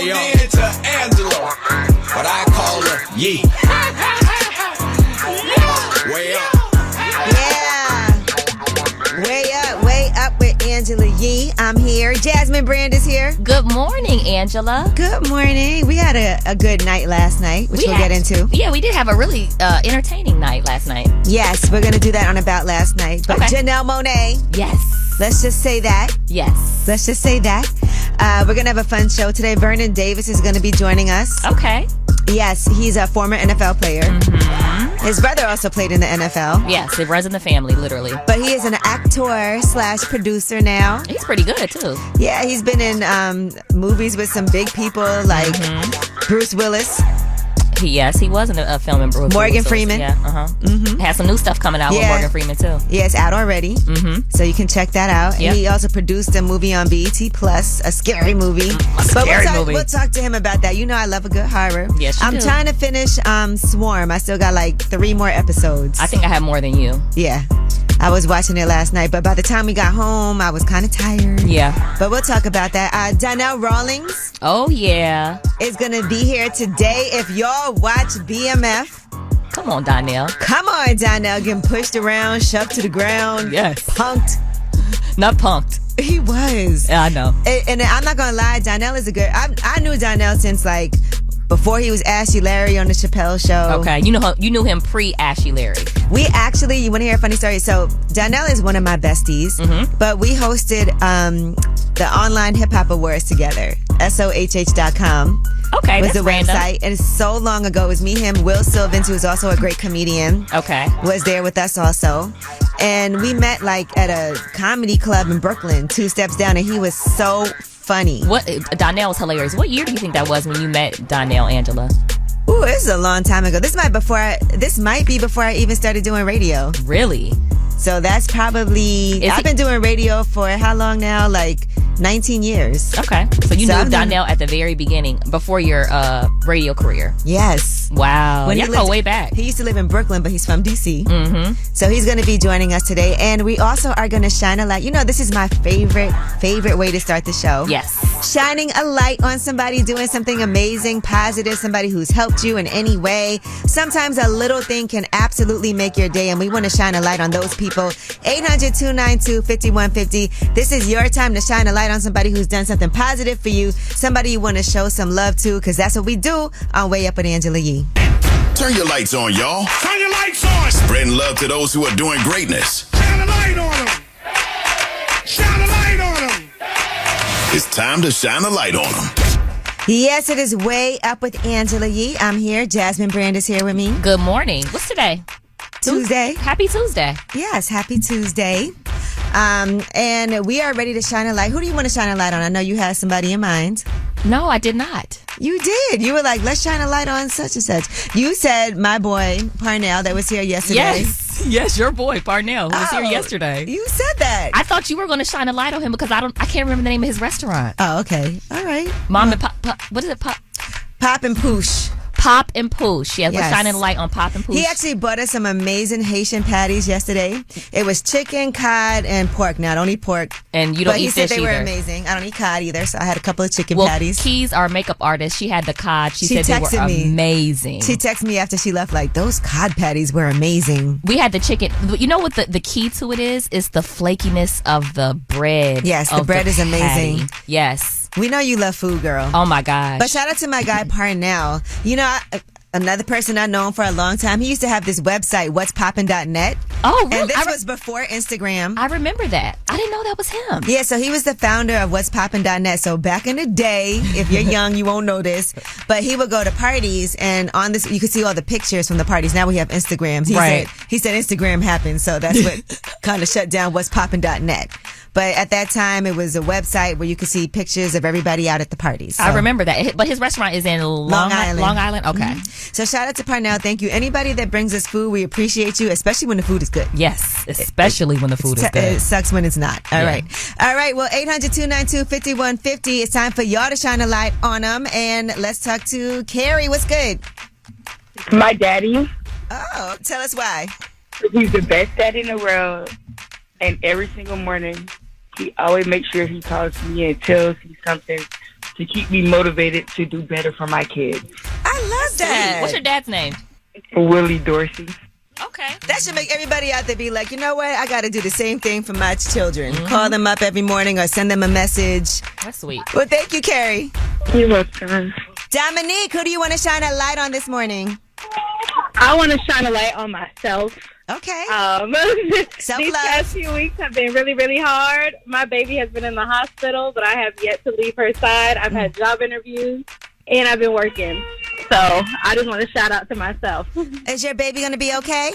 tuned in to Angela, but I call her Yee. Way up. Yeah. Way up with Angela Yee. I'm here. Jasmine Brand is here. Good morning, Angela. Good morning. We had a good night last night, which we'll get into. Yeah, we did have a really entertaining night last night. Yes, we're going to do that on About Last Night. But okay. Janelle Monae. Yes. Let's just say that. Yes. Let's just say that. We're going to have a fun show today. Vernon Davis is going to be joining us. Okay. Yes, he's a former NFL player. Mm-hmm. His brother also played in the NFL. Yes, it runs in the family, literally. But he is an actor/producer now. He's pretty good, too. Yeah, he's been in movies with some big people like Bruce Willis. Yes, he was in a film in Bruce Morgan Willis. Freeman. Yeah, Has some new stuff coming out with Morgan Freeman, too. Yeah, it's out already. So you can check that out. Yep. And he also produced a movie on BET Plus, a scary movie. We'll talk to him about that. You know I love a good horror. Yes, you do. I'm trying to finish Swarm. I still got like 3 more episodes. I think I have more than you. Yeah. I was watching it last night, but by the time we got home, I was kind of tired. Yeah. But we'll talk about that. Donnell Rawlings. Oh, yeah. Is going to be here today. If y'all watch BMF. Come on, Donnell. Come on, Donnell. Getting pushed around, shoved to the ground. Yes. Punked. Not punked. He was. Yeah, I know. And I'm not going to lie, Donnell is a good... I knew Donnell since like... before he was Ashy Larry on the Chappelle Show. Okay, you knew him pre-Ashy Larry. We actually, you want to hear a funny story? So Donnell is one of my besties, but we hosted the online hip hop awards together. SOHH.com. Okay, was that's the random. website, and it's so long ago. It was me, him, Will Sylvans, who is also a great comedian. Okay, was there with us also, and we met like at a comedy club in Brooklyn, 2 steps down, and he was so funny. Donnell was hilarious. What year do you think that was when you met Donnell, Angela? Ooh, this is a long time ago. This might be before I even started doing radio. Really? So that's probably... I've been doing radio for how long now? Like 19 years. Okay. So you knew Donnell at the very beginning, before your radio career. Yes. Wow. Y'all go way back. He used to live in Brooklyn, but he's from D.C. So he's going to be joining us today. And we also are going to shine a light. You know, this is my favorite way to start the show. Yes. Shining a light on somebody doing something amazing, positive, somebody who's helped you in any way. Sometimes a little thing can absolutely make your day, and we want to shine a light on those people. 800-292-5150. This is your time to shine a light on somebody who's done something positive for you, somebody you want to show some love to, because that's what we do on Way Up with Angela Yee. Turn your lights on, y'all. Turn your lights on. Spreading love to those who are doing greatness. Shine a light on them. Shine a light on them. It's time to shine a light on them. Yes, it is Way Up with Angela Yee. I'm here. Jasmine Brand is here with me. Good morning. What's today? Tuesday. Happy Tuesday. Yes, happy Tuesday. And we are ready to shine a light. Who do you want to shine a light on? I know you had somebody in mind. No, I did not. You did. You were like, let's shine a light on such and such. You said my boy, Parnell, that was here yesterday. Yes, your boy, Parnell, who was here yesterday. You said that. I thought you were going to shine a light on him because I can't remember the name of his restaurant. Oh, okay. All right. Mom and Pop, what is it? Pop and Poosh. Pop and Poosh. Yeah, we're shining a light on Pop and Poosh. He actually bought us some amazing Haitian patties yesterday. It was chicken, cod, and pork. Now, I don't eat pork. And you don't eat fish either. But he said they were amazing. I don't eat cod either, so I had a couple of chicken patties. Keys, our makeup artist, she had the cod. She said they were amazing. She texted me after she left like, those cod patties were amazing. We had the chicken. You know what the key to it is? It's the flakiness of the bread. Yes, the bread is amazing. Yes. We know you love food, girl. Oh, my gosh. But shout out to my guy, Parnell. You know, another person I've known for a long time, he used to have this website, whatspoppin.net. Oh, really? And this was before Instagram. I remember that. I didn't know that was him. Yeah, so he was the founder of whatspoppin.net. So back in the day, if you're young, you won't know this, but he would go to parties, and on this, you could see all the pictures from the parties. Now we have Instagrams. He said Instagram happened, so that's what kind of shut down whatspoppin.net. But at that time, it was a website where you could see pictures of everybody out at the parties. So. I remember that. But his restaurant is in Long Island. Long Island? Okay. Mm-hmm. So shout out to Parnell. Thank you. Anybody that brings us food, we appreciate you, especially when the food is good. Yes, especially when the food is good. It sucks when it's not. All right. Well, 800-292-5150. It's time for y'all to shine a light on them. And let's talk to Carrie. What's good? My daddy. Oh, tell us why. He's the best daddy in the world. And every single morning, he always makes sure he calls me and tells me something to keep me motivated to do better for my kids. I love that. What's your dad's name? Willie Dorsey. Okay. That should make everybody out there be like, you know what? I got to do the same thing for my children. Call them up every morning or send them a message. That's sweet. Well, thank you, Carrie. You're welcome. Dominique, who do you want to shine a light on this morning? I want to shine a light on myself. Okay. These Self-love. past few weeks have been really, really hard. My baby has been in the hospital, but I have yet to leave her side. I've had job interviews, and I've been working. So I just want to shout out to myself. Is your baby going to be okay?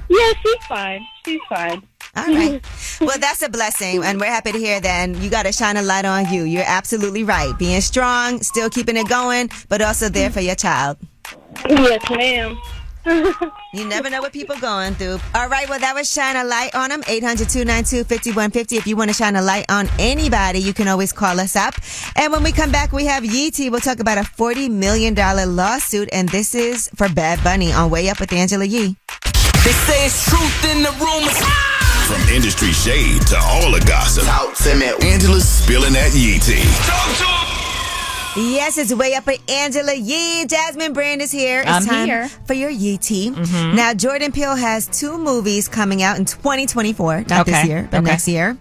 Yeah, she's fine. She's fine. All right. Well, that's a blessing, and we're happy to hear that. And you got to shine a light on you. You're absolutely right. Being strong, still keeping it going, but also there for your child. Yes, ma'am. You never know what people going through. All right, well, that was Shine a Light on them. 800-292-5150. If you want to shine a light on anybody, you can always call us up. And when we come back, we have Yeetie. We'll talk about a $40 million lawsuit, and this is for Bad Bunny on Way Up with Angela Yee. They say it's truth in the rumors. From industry shade to all the gossip, Talk to me. Angela's spilling that Yee tea. Talk to 'em. Yes, it's Way Up with Angela Yee. Jasmine Brand is here. It's I'm time here. for your Yee tea. Now, Jordan Peele has 2 movies coming out in 2024. Not this Okay. year, but Okay. next year.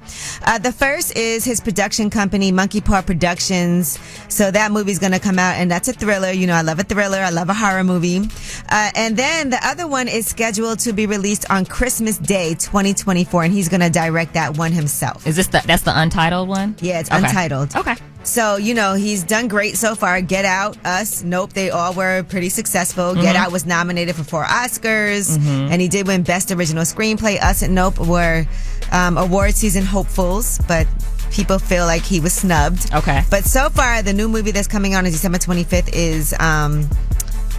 The first is his production company, Monkey Paw Productions. So that movie's going to come out, and that's a thriller. You know, I love a thriller. I love a horror movie. And then the other one is scheduled to be released on Christmas Day, 2024, and he's going to direct that one himself. Is this that's the untitled one? Yeah, it's Okay. untitled. Okay. So, you know, he's done great so far. Get Out, Us, Nope, they all were pretty successful. Get Out was nominated for 4 Oscars, and he did win Best Original Screenplay. Us and Nope were award season hopefuls, but people feel like he was snubbed. Okay. But so far, the new movie that's coming on December 25th is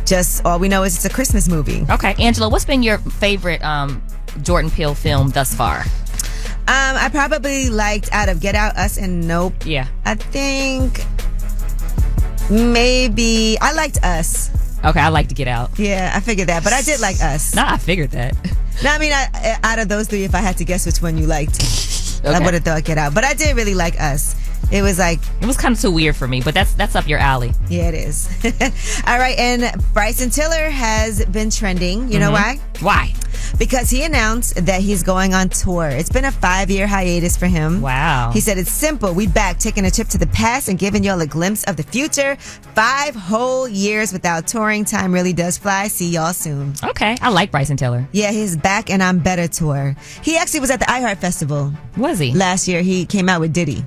just, all we know is it's a Christmas movie. Okay. Angela, what's been your favorite Jordan Peele film thus far? I probably liked, out of Get Out, Us, and Nope, Yeah. I think maybe I liked Us. Okay, I like to get out. Yeah, I figured that, but I did like Us. Nah, I figured that. No, I mean, out of those 3, if I had to guess which one you liked, I Okay. would have thought Get Out. But I did really like Us. It was like, It was kind of too weird for me, but that's up your alley. yeah, it is. All right, and Bryson Tiller has been trending. You know why? Why? Because he announced that he's going on tour. It's been a 5-year hiatus for him. Wow. He said, it's simple. We back, taking a trip to the past and giving y'all a glimpse of the future. 5 whole years without touring. Time really does fly. See y'all soon. Okay. I like Bryson Tiller. Yeah, his Back and I'm Better tour. He actually was at the iHeart Festival Was he? last year. He came out with Diddy.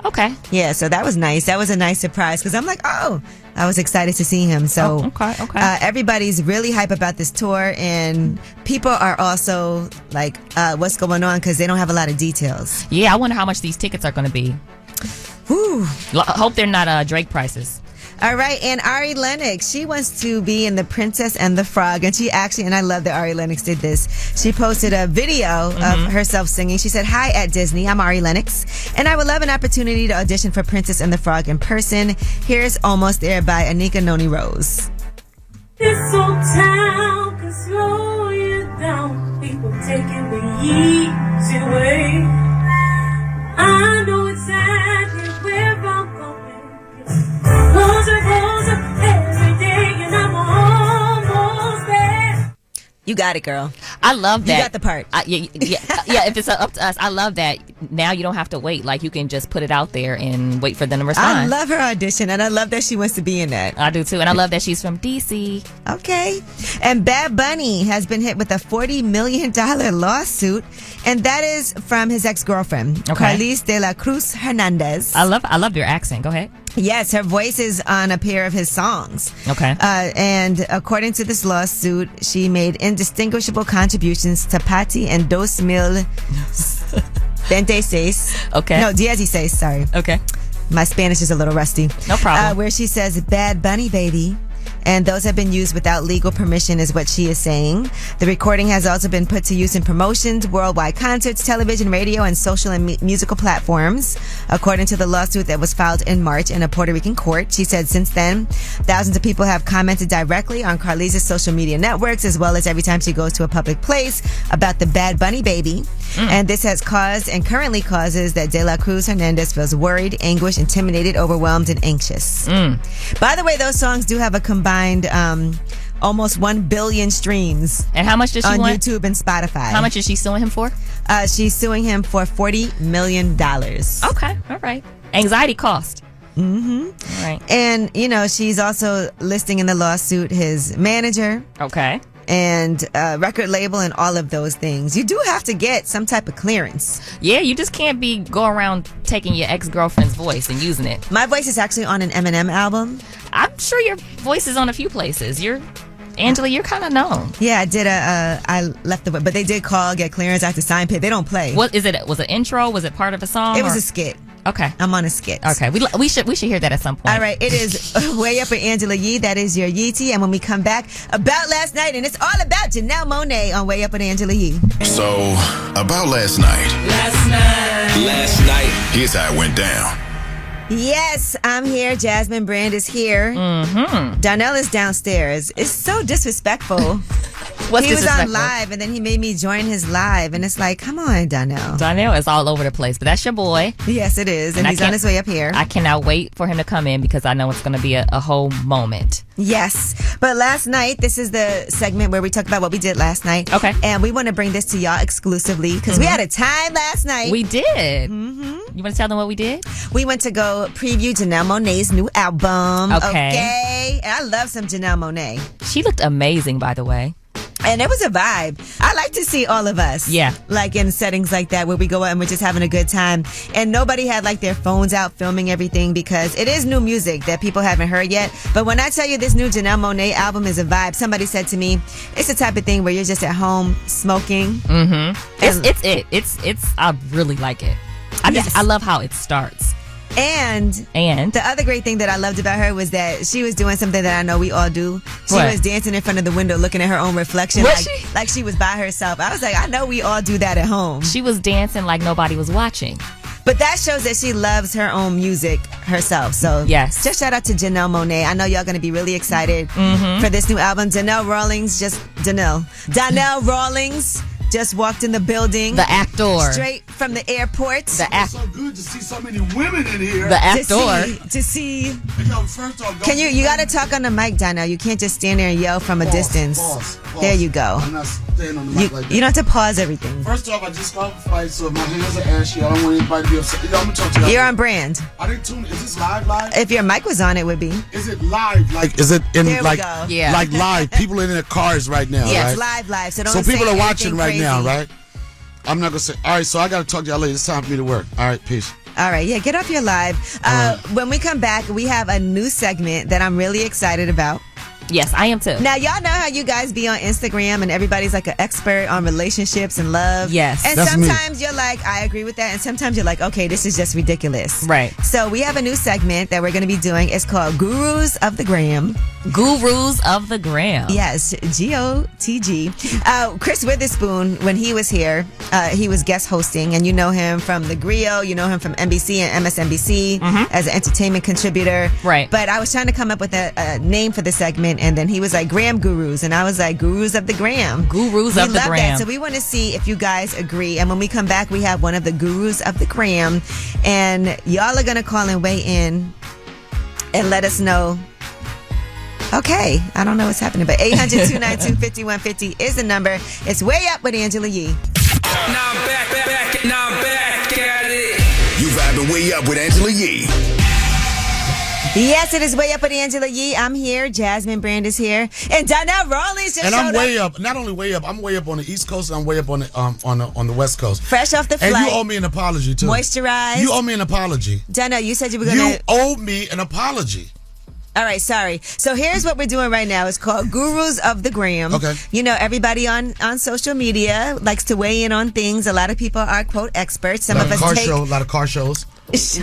Okay. Yeah, so that was nice. That was a nice surprise because I'm like, oh, I was excited to see him. So Okay. everybody's really hype about this tour, and people are also like, what's going on, because they don't have a lot of details. Yeah, I wonder how much these tickets are going to be. Whew. Hope they're not Drake prices. All right, and Ari Lennox, she wants to be in The Princess and the Frog, and she actually, and I love that Ari Lennox did this, she posted a video of herself singing. She said, "Hi at Disney, I'm Ari Lennox, and I would love an opportunity to audition for Princess and the Frog in person. Here's Almost There by Anika Noni Rose." This old town can slow you down. People taking the easy way. I know exactly where I'm going. Closer every day, and I'm almost there. You got it, girl. I love that. You got the part. Yeah. If it's up to us, I love that. Now you don't have to wait. Like, you can just put it out there and wait for them to respond. I love her audition, and I love that she wants to be in that. I do too, and I love that she's from DC. Okay. And Bad Bunny has been hit with a $40 million lawsuit, and that is from his ex-girlfriend, Okay. Carlis de la Cruz Hernandez. I love your accent. Go ahead. Yes, her voice is on a pair of his songs. Okay. And according to this lawsuit, she made indistinguishable contributions to Patti and 2026. Okay. No, 16, sorry. Okay. My Spanish is a little rusty. No problem. Where she says, "Bad Bunny, baby." And those have been used without legal permission, is what she is saying. The recording has also been put to use in promotions, worldwide concerts, television, radio, and social and musical platforms. According to the lawsuit that was filed in March in a Puerto Rican court, she said since then, thousands of people have commented directly on Carlis's social media networks, as well as every time she goes to a public place, about the Bad Bunny baby. And this has caused and currently causes that De La Cruz Hernandez feels worried, anguished, intimidated, overwhelmed, and anxious. By the way, those songs do have a combined almost 1 billion streams. And how much does she on want? YouTube and Spotify. How much is she suing him for? She's suing him for $40 million. Okay, all right. Anxiety cost. Mm-hmm. All right. And, she's also listing in the lawsuit his manager. Okay. And record label and all of those things. You do have to get some type of clearance. Yeah, you just can't go around taking your ex-girlfriend's voice and using it. My voice is actually on an Eminem album. I'm sure your voice is on a few places. Angela, you're kind of known. Yeah, I did I left the, but they did call, get clearance. I had to sign pay. They don't play. What is it? Was it intro? Was it part of a song? It was a skit. Okay. I'm on a skit. Okay. We should hear that at some point. All right. It is Way Up with Angela Yee. That is your Yeetie. And when we come back, about last night, and it's all about Janelle Monae on Way Up with Angela Yee. So, about last night. Last night. Here's how it went down. Yes, I'm here. Jasmine Brand is here. Mm-hmm. Donnell is downstairs. It's so disrespectful. What's he was on disrespectful? live, and then he made me join his live, and it's like, come on, Donnell. Donnell is all over the place, but that's your boy. Yes, it is, and he's on his way up here. I cannot wait for him to come in because I know it's going to be a whole moment. Yes, but last night, this is the segment where we talk about what we did last night. Okay. And we want to bring this to y'all exclusively because we had a time last night. We did. Mm-hmm. You want to tell them what we did? We went to go preview Janelle Monae's new album. Okay. And I love some Janelle Monae. She looked amazing, by the way. And it was a vibe. I like to see all of us. Yeah. Like in settings like that where we go out and we're just having a good time. And nobody had like their phones out filming everything because it is new music that people haven't heard yet. But when I tell you this new Janelle Monae album is a vibe, somebody said to me, it's the type of thing where you're just at home smoking. Mm-hmm. It's I really like it. I love how it starts. And the other great thing that I loved about her was that she was doing something that I know we all do. She was dancing in front of the window looking at her own reflection like she was by herself. I was like, I know we all do that at home. She was dancing like nobody was watching. But that shows that she loves her own music herself. So yes, just shout out to Janelle Monae. I know y'all going to be really excited for this new album. Donnell Rawlings just walked in the building. The actor. Straight from the airport. It's so good to see so many women in here. The actor. To see. First off, Can you got to talk on the mic, Donnell. You can't just stand there and yell from a distance. Pause. There you go. I'm not staying on the mic like that. You don't have to pause everything. First off, I just got off a flight, so if my hands are ashy, I don't want anybody to be upset. I'm going to talk to you. You're on brand. I didn't tune. Is this live? If your mic was on, it would be. Is it live? Like, is it in There we like, go. Yeah. like live? People in their cars right now, Yeah, right? it's live. So don't So say people are anything watching right crazy. now, right? I'm not gonna say. All right, so I gotta talk to y'all later. It's time for me to work. All right, peace. All right, yeah, get off your live. When we come back, we have a new segment that I'm really excited about. Yes, I am too. Now, y'all know how you guys be on Instagram and everybody's like an expert on relationships and love. Yes. And That's me. sometimes you're like, I agree with that. And sometimes you're like, okay, this is just ridiculous. Right. So we have a new segment that we're going to be doing. It's called Gurus of the Gram. Gurus of the Gram. Yes, GOTG. Chris Witherspoon, when he was here, he was guest hosting, and you know him from The Griot, you know him from NBC and MSNBC as an entertainment contributor. Right. But I was trying to come up with a name for the segment, and then he was like, Gram Gurus, and I was like, Gurus of the Gram. Gurus We of the love Gram. that. So we want to see if you guys agree, and when we come back, we have one of the Gurus of the Gram, and y'all are going to call and weigh in and let us know. Okay, I don't know what's happening, but 800-292-5150 is the number. It's Way Up with Angela Yee. Now I'm back at it. You vibing Way Up with Angela Yee. Yes, it is Way Up with Angela Yee. I'm here. Jasmine Brand is here, and Donnell Rawlings just And showed I'm way up. up. Not only way up, I'm way up on the East Coast. And I'm way up on the West Coast. Fresh off the And flight. you owe me an apology too. Moisturized. You owe me an apology. Donnell, you said you were You gonna. owe me an apology. All right, sorry. So here's what we're doing right now. It's called Gurus of the Gram. Okay. You know, everybody on social media likes to weigh in on things. A lot of people are, quote, experts. Some A of us take... lot of car shows.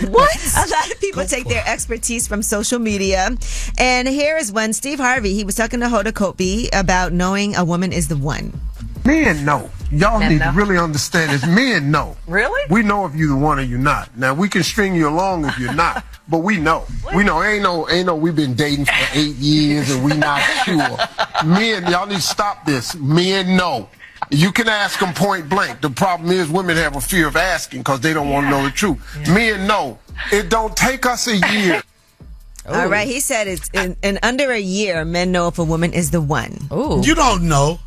What? A lot of people take their expertise from social media. And here is one. Steve Harvey, he was talking to Hoda Kotb about knowing a woman is the one. Men know. Y'all need to really understand this. Men know. Really? We know if you're the one or you're not. Now, we can string you along if you're not, but we know. We know. Ain't no we've been dating for 8 years and we not sure. Men, y'all need to stop this. Men know. You can ask them point blank. The problem is women have a fear of asking because they don't want to know the truth. Men know. It don't take us a year. All right, he said it's in under a year, men know if a woman is the one. Ooh. You don't know.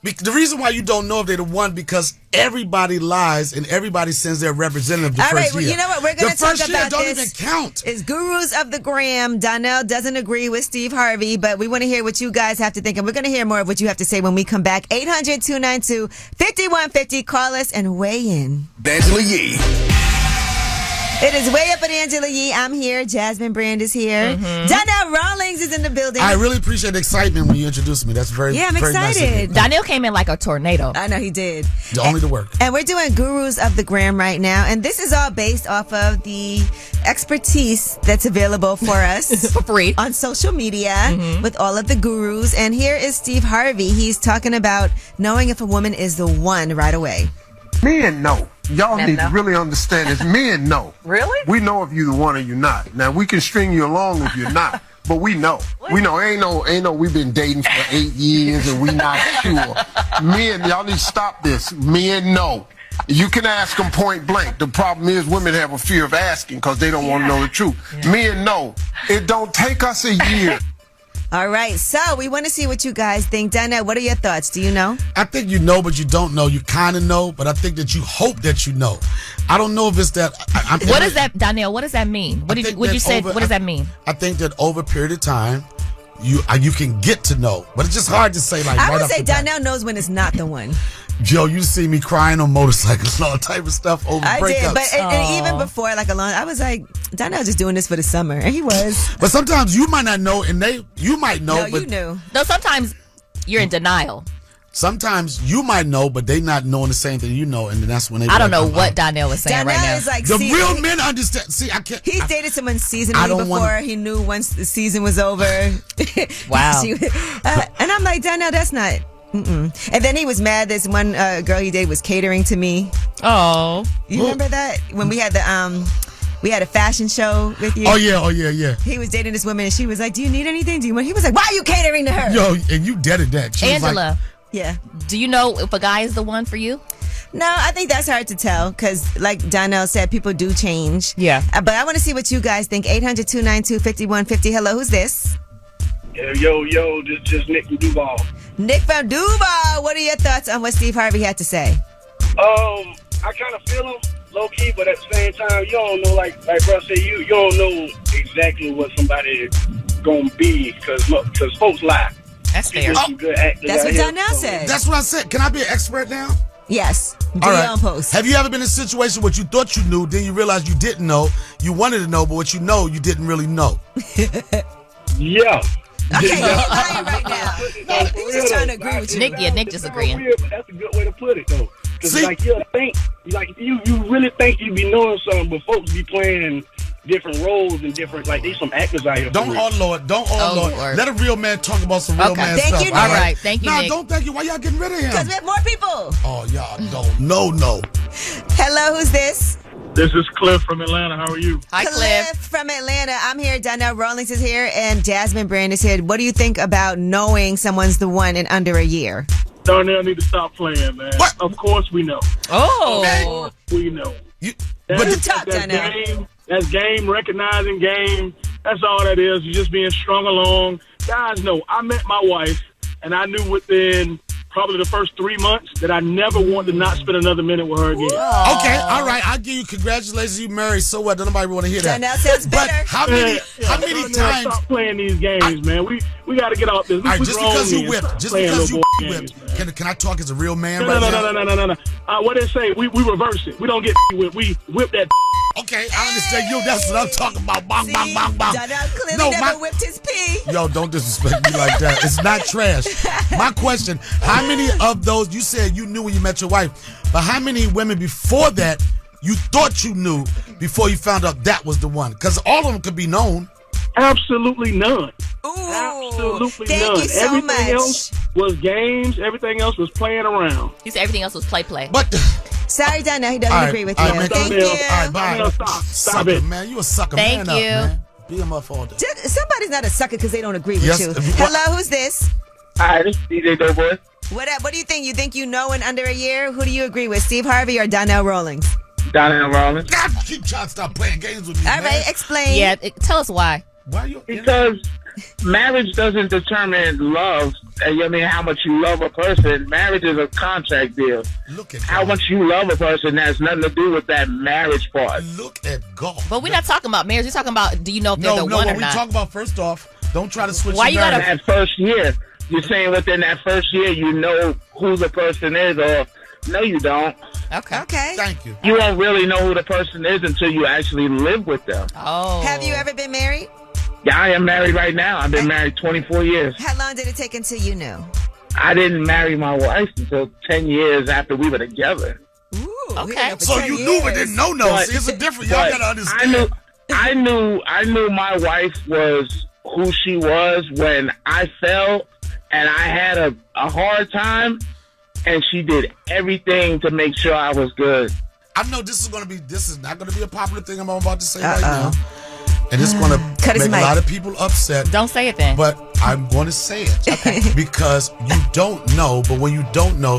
The reason why you don't know if they're the one because everybody lies and everybody sends their representative the All first right, well, year. you know what? We're going to talk The first year about don't this. even count. It's Gurus of the Gram. Donnell doesn't agree with Steve Harvey, but we want to hear what you guys have to think. And we're going to hear more of what you have to say when we come back. 800-292-5150. Call us and weigh in. Angela Yee. It is Way Up at Angela Yee. I'm here. Jasmine Brand is here. Donnell Rawlings is in the building. I really appreciate the excitement when you introduced me. That's very, I'm very nice of you. excited. Donnell came in like a tornado. I know he did. Only the work. And we're doing Gurus of the Gram right now. And this is all based off of the expertise that's available for us For free. on social media with all of the gurus. And here is Steve Harvey. He's talking about knowing if a woman is the one right away. Men know. Y'all need to really understand this. Men know. Really? We know if you the one or you're not. Now we can string you along if you're not, but we know. We know. Ain't no. We've been dating for 8 years and we not sure. Men, y'all need to stop this. Men know. You can ask them point blank. The problem is women have a fear of asking because they don't want to know the truth. Men know. It don't take us a year. All right. So we want to see what you guys think. Donnell, what are your thoughts? Do you know? I think you know, but you don't know. You kind of know, but I think that you hope that you know. I don't know if it's that. What does that, Donnell? What does that mean? What you say? What does that mean? I think that over a period of time, you can get to know, but it's just hard to say. Like I right would off say the bat. Donnell knows when it's not the one. Joe, you see me crying on motorcycles and all type of stuff over I breakups. did, but and even before, like I was like, Donnell just doing this for the summer, and he was. But sometimes you might not know, and you might know. No, but you knew. No, sometimes you're in denial. Sometimes you might know, but they not knowing the same thing you know, and then that's when they. I don't know what Donnell was saying Donnell right now. is like The real men understand. See, I can't. He's dated someone seasonally I don't before wanna- he knew once the season was over. Wow. And I'm like, Donnell, that's not. And then he was mad. This one girl he dated was catering to me. Oh. You remember that when we had the we had a fashion show with you? Oh yeah. He was dating this woman, and she was like, "Do you need anything? Do you want?" He was like, "Why are you catering to her?" Yo, and you deaded that. She was Angela, like, Yeah. do you know if a guy is the one for you? No, I think that's hard to tell because, like Donnell said, people do change. Yeah. But I want to see what you guys think. 800-292-5150. Hello, who's this? Yo, this is just Nick from Duval. Nick from Duval. What are your thoughts on what Steve Harvey had to say? I kind of feel him low key, but at the same time, you don't know. Like bro said, you don't know exactly what somebody is gonna be because folks lie. That's fair. Some good actors That's out what here. Donnell said. that's what I said. Can I be an expert now? Yes. Do All your right. own post. Have you ever been in a situation where you thought you knew, then you realized you didn't know, you wanted to know, but what you know, you didn't really know? Yeah. Okay, he's lying right now. He's just trying to agree with you. Nick just agreeing. Weird, but that's a good way to put it though. Because See? like you really think you be knowing something, but folks be playing different roles and different, like, there's some actors out here. Don't for real. Lord. Lord. Let a real man talk about some real Okay. man Thank stuff. you, All right. Thank you, Nah, Nick. don't thank you. Why y'all getting rid of him? Because we have more people. Oh, y'all don't. No. Hello, who's this? This is Cliff from Atlanta. How are you? Hi, Cliff. from Atlanta. I'm here. Donnell Rawlings is here, and Jasmine Brand is here. What do you think about knowing someone's the one in under a year? Donnell need to stop playing, man. What? Of course we know. Oh. We know. Donnell. That's game, recognizing game. That's all that is. You're just being strung along. Guys know. I met my wife, and I knew within probably the first 3 months that I never wanted to not spend another minute with her again. Okay, all right. I'll give you congratulations. You married so well. Nobody want to hear that. Donnell sounds But better. how many Donnell, times? Stop playing these games, man. We got to get off this. All right, We just grown because you men. whipped, Stop just playing because little you boy whipped, games, man. can I talk as a real man No. right now? What they say, we reverse it. We don't get whipped. We whip that. Okay, I understand you. That's what I'm talking about. Bang, bang, bang, bang. Donnell clearly never whipped his pee. Yo, don't disrespect me like that. It's not trash. My question, how many of those, you said you knew when you met your wife, but how many women before that you thought you knew before you found out that was the one? Because all of them could be known. Absolutely none. Ooh, Absolutely thank none. you so Everything much. else was games. Everything else was playing around. He said everything else was play. But Sorry, Donnell, he doesn't All right, agree with all you. right, man, Thank Donnell, you. all right, bye. Donnell, stop Sucker, it. man. You a sucker. Thank man you. Up, man. Beat him up all day. Somebody's not a sucker because they don't agree with Yes, you. what- Hello, who's this? Hi, this is DJ Doughboy. What do you think? You think you know in under a year? Who do you agree with, Steve Harvey or Donnell Rawlings? Donnell Rawlings. God, keep trying to stop playing games with me, All right, explain. Yeah, tell us why. Why you? Because marriage doesn't determine love. I mean, how much you love a person. Marriage is a contract deal. Look at how God. much you love a person has nothing to do with that marriage part. Look at God. But we're not talking about marriage. We're talking about, do you know if they're the one what or we not? talk about first off, don't try to switch. Why your you gotta- narrative. That first year, you're saying within that first year, you know who the person is, or no, you don't. Okay. Thank you. You won't really know who the person is until you actually live with them. Oh. Have you ever been married? Yeah, I am married right now. I've been married 24 years. How long did it take until you knew? I didn't marry my wife until 10 years after we were together. Ooh, Okay. So you knew but didn't know. But- See, it's a different. Y'all but gotta understand. I knew my wife was who she was when I fell and I had a hard time, and she did everything to make sure I was good. I know this is not gonna be a popular thing I'm about to say right now. And it's going to make a lot of people upset. Don't say it then. But I'm going to say it. Because you don't know, but when you don't know,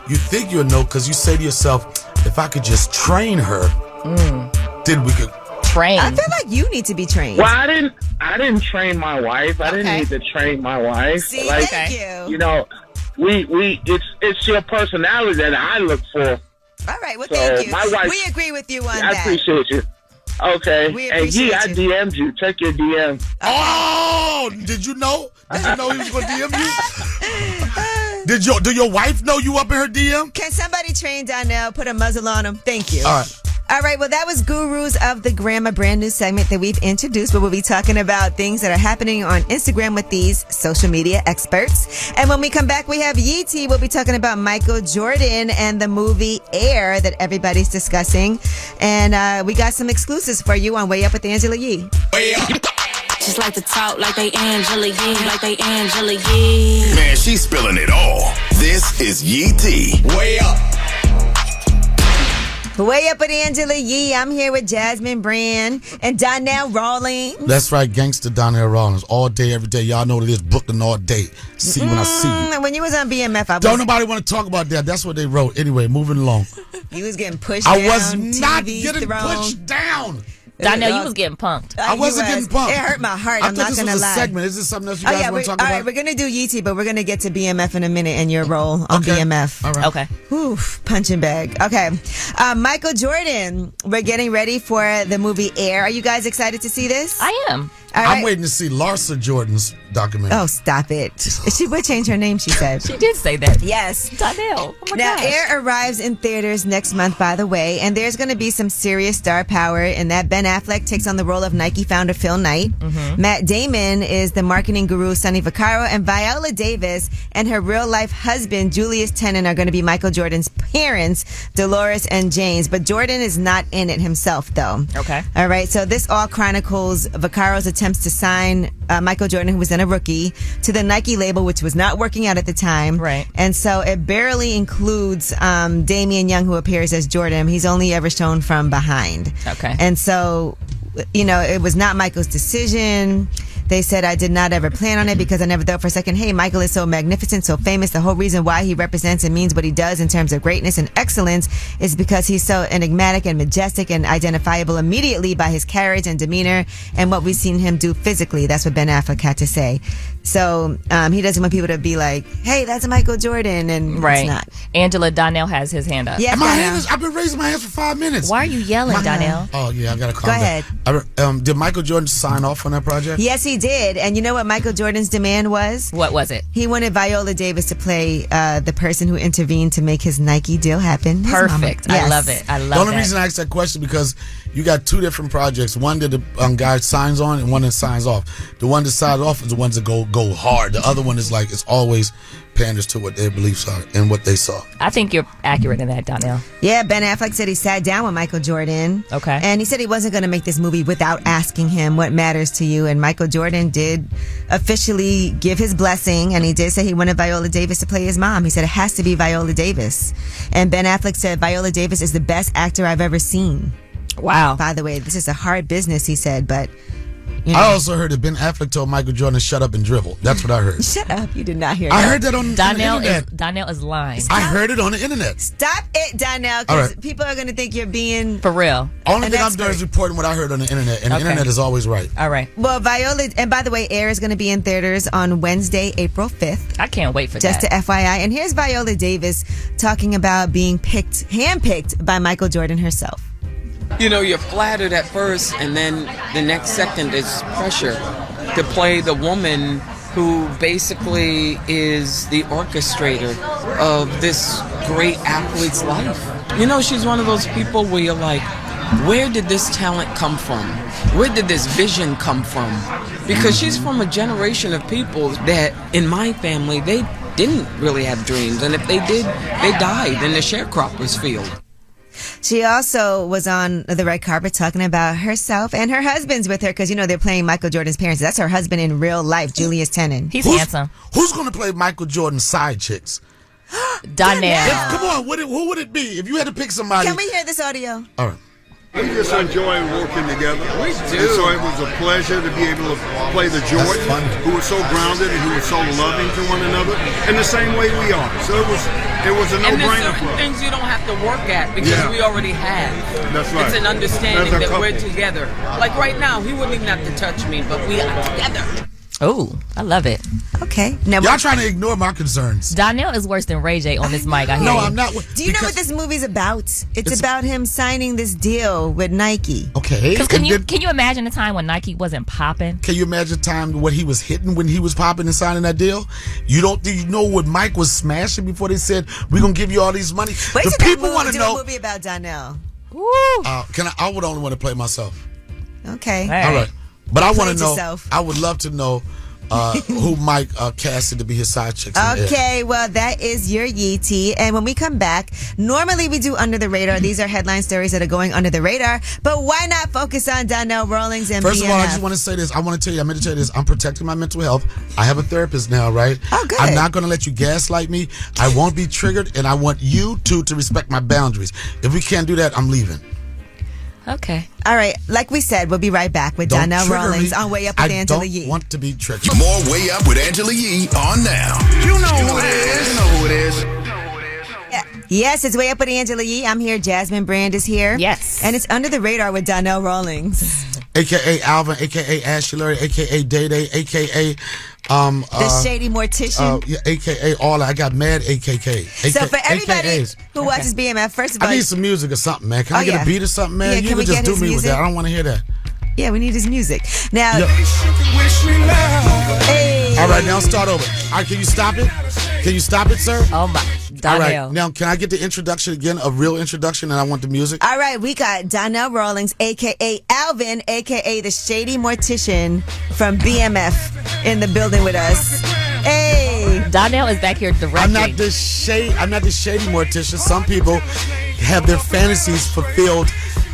you think you'll know because you say to yourself, if I could just train her, then we could train. I feel like you need to be trained. Well, I didn't train my wife. I didn't need to train my wife. See, like, thank you. You know, it's your personality that I look for. All right, well, So, thank you. my wife- We agree with you on I that. appreciate you. Okay. We And appreciate I you. DM'd you. Check your DM. Oh, did you know? Did you know he was going to DM you? Do your wife know you up in her DM? Can somebody train Donnell? Put a muzzle on him. Thank you. All right. All right, well, that was Gurus of the Gram, a brand new segment that we've introduced where we'll be talking about things that are happening on Instagram with these social media experts. And when we come back, we have Yee T. We'll be talking about Michael Jordan and the movie Air that everybody's discussing. And we got some exclusives for you on Way Up with Angela Yee. Way Up. Just like to talk like they Angela Yee, like they Angela Yee. Man, she's spilling it all. This is Yee T. Way Up. Way Up with Angela Yee. I'm here with Jasmine Brand and Donnell Rawlings. That's right, gangster Donnell Rawlings. All day, every day. Y'all know what it is. Brooklyn all day. See when I see you. When you was on BMF, Don't nobody want to talk about that. That's what they wrote. Anyway, moving along. You was getting pushed I down. was not TV getting thrown. pushed down. Donnell, you was getting punked. I wasn't You getting was. pumped. It hurt my heart. I I'm thought not this gonna was a lie. segment. Is this something else you guys want to talk all about? right, we're gonna do Yeetie, but we're gonna get to BMF in a minute and your role on Okay. BMF. All right. Okay. Whew, punching bag. Okay, Michael Jordan. We're getting ready for the movie Air. Are you guys excited to see this? I am. All I'm right. waiting to see Larsa Jordan's documentary. Oh, stop it. She would change her name, she said. She did say that. Yes. Donnell. Oh my Now, gosh. Air arrives in theaters next month, by the way, and there's going to be some serious star power in that. Ben Affleck takes on the role of Nike founder Phil Knight. Matt Damon is the marketing guru Sonny Vaccaro, and Viola Davis and her real-life husband Julius Tennant are going to be Michael Jordan's parents, Dolores and James. But Jordan is not in it himself, though. Okay. All right, so this all chronicles Vaccaro's attempts to sign Michael Jordan, who was then a rookie, to the Nike label, which was not working out at the time. Right. And so it barely includes Damian Young, who appears as Jordan. He's only ever shown from behind. Okay. And so, you know, it was not Michael's decision. They said, I did not ever plan on it because I never thought for a second, hey, Michael is so magnificent, so famous. The whole reason why he represents and means what he does in terms of greatness and excellence is because he's so enigmatic and majestic and identifiable immediately by his carriage and demeanor and what we've seen him do physically. That's what Ben Affleck had to say. So he doesn't want people to be like, hey, that's Michael Jordan, and Right. it's not. Angela, Donnell has his hand up. Yeah, My Donnell. hand is, I've been raising my hands for 5 minutes. Why are you yelling, Donnell? Oh, yeah, I got to calm Go down. ahead. Did Michael Jordan sign off on that project? Yes, he did. And you know what Michael Jordan's demand was? What was it? He wanted Viola Davis to play the person who intervened to make his Nike deal happen. His Perfect. mama. I Yes. love it. I love The only that. reason I asked that question because you got two different projects. One that the guy signs on and one that signs off. The one that signs off is the ones that go hard. The other one is like it's always panders to what their beliefs are and what they saw. I think you're accurate in that, Donnell. Yeah, Ben Affleck said he sat down with Michael Jordan. Okay. And he said he wasn't going to make this movie without asking him what matters to you. And Michael Jordan did officially give his blessing. And he did say he wanted Viola Davis to play his mom. He said it has to be Viola Davis. And Ben Affleck said Viola Davis is the best actor I've ever seen. Wow. By the way, this is a hard business, he said, but You know? I also heard that Ben Affleck told Michael Jordan to shut up and dribble. That's what I heard. Shut up. You did not hear that. I heard that on the internet. Donnell is lying. I heard it on the internet. Stop it, Donnell, because people are going to think you're being... For real. Only thing I'm doing is reporting what I heard on the internet, and the internet is always right. All right. Well, Viola, and by the way, Air is going to be in theaters on Wednesday, April 5th. I can't wait for Just that. to FYI. And here's Viola Davis talking about being handpicked by Michael Jordan herself. You know, you're flattered at first, and then the next second is pressure to play the woman who basically is the orchestrator of this great athlete's life. You know, she's one of those people where you're like, where did this talent come from? Where did this vision come from? Because she's from a generation of people that, in my family, they didn't really have dreams. And if they did, they died in the sharecroppers field. She also was on the red carpet talking about herself, and her husband's with her because, you know, they're playing Michael Jordan's parents. That's her husband in real life, Julius Tenen. He's handsome. Who's going to play Michael Jordan's side chicks? Donnell. Come on, who would it be? If you had to pick somebody. Can we hear this audio? All right. We just enjoy working together. We do. And so it was a pleasure to be able to play the Jordan, who was so grounded and who was so loving to one another, in the same way we are. So it was a And there's no-brainer certain for us. things you don't have to work at because we already have. That's right. It's an understanding As a that we're couple. together. Like right now, he wouldn't even have to touch me, but we are together. Oh, I love it. Okay. Now, y'all trying to ignore my concerns. Donnell is worse than Ray J on this mic. I hear No, you. I'm not. Do you know what this movie's about? It's about him signing this deal with Nike. Okay. Because can you imagine a time when Nike wasn't popping? Can you imagine the time what he was hitting when he was popping and signing that deal? Do you know what Mike was smashing before they said we're gonna give you all these money? Wait The till people want to do know. a movie about Donnell. Woo. I would only want to play myself. Okay. All right. But I want Play to know. yourself. I would love to know who Mike casted to be his side chicks. in there. Okay, well, that is your Yee Tea. And when we come back, normally we do Under the Radar. These are headline stories that are going under the radar. But why not focus on Donnell, Rawlings, and First of all, I BMF? just want to say this. I meant to tell you this. I'm protecting my mental health. I have a therapist now, right? Oh, good. I'm not going to let you gaslight me. I won't be triggered, and I want you to respect my boundaries. If we can't do that, I'm leaving. Okay. All right, like we said, we'll be right back with Don't Donnell trigger Rawlings me. on Way Up with I Angela don't Yee. want to be triggered. More Way Up with Angela Yee on now. You know who it is. You know who it is. Yes, it's Way Up with Angela Yee. I'm here. Jasmine Brand is here. Yes. And it's Under the Radar with Donnell Rawlings. AKA Alvin, AKA Ashley Larry, AKA Day Day, AKA The Shady Mortician. yeah, AKA all. I got mad AKK. So for everybody AKAs. who watches BMF, first of all, I need some music or something, man. Can I get a beat or something, man? Yeah, You can we can just get do his me with music? that. I don't want to hear that. Yeah, we need his music. Now, Yeah. hey. All right, now start over. All right, can you stop it? Can you stop it, sir? Oh my, All Donnell. right, now can I get the introduction again, a real introduction, and I want the music? All right, we got Donnell Rawlings, a.k.a. Alvin, a.k.a. the Shady Mortician from BMF in the building with us. Hey. Donnell is back here directing. I'm not the shady mortician. Some people have their fantasies fulfilled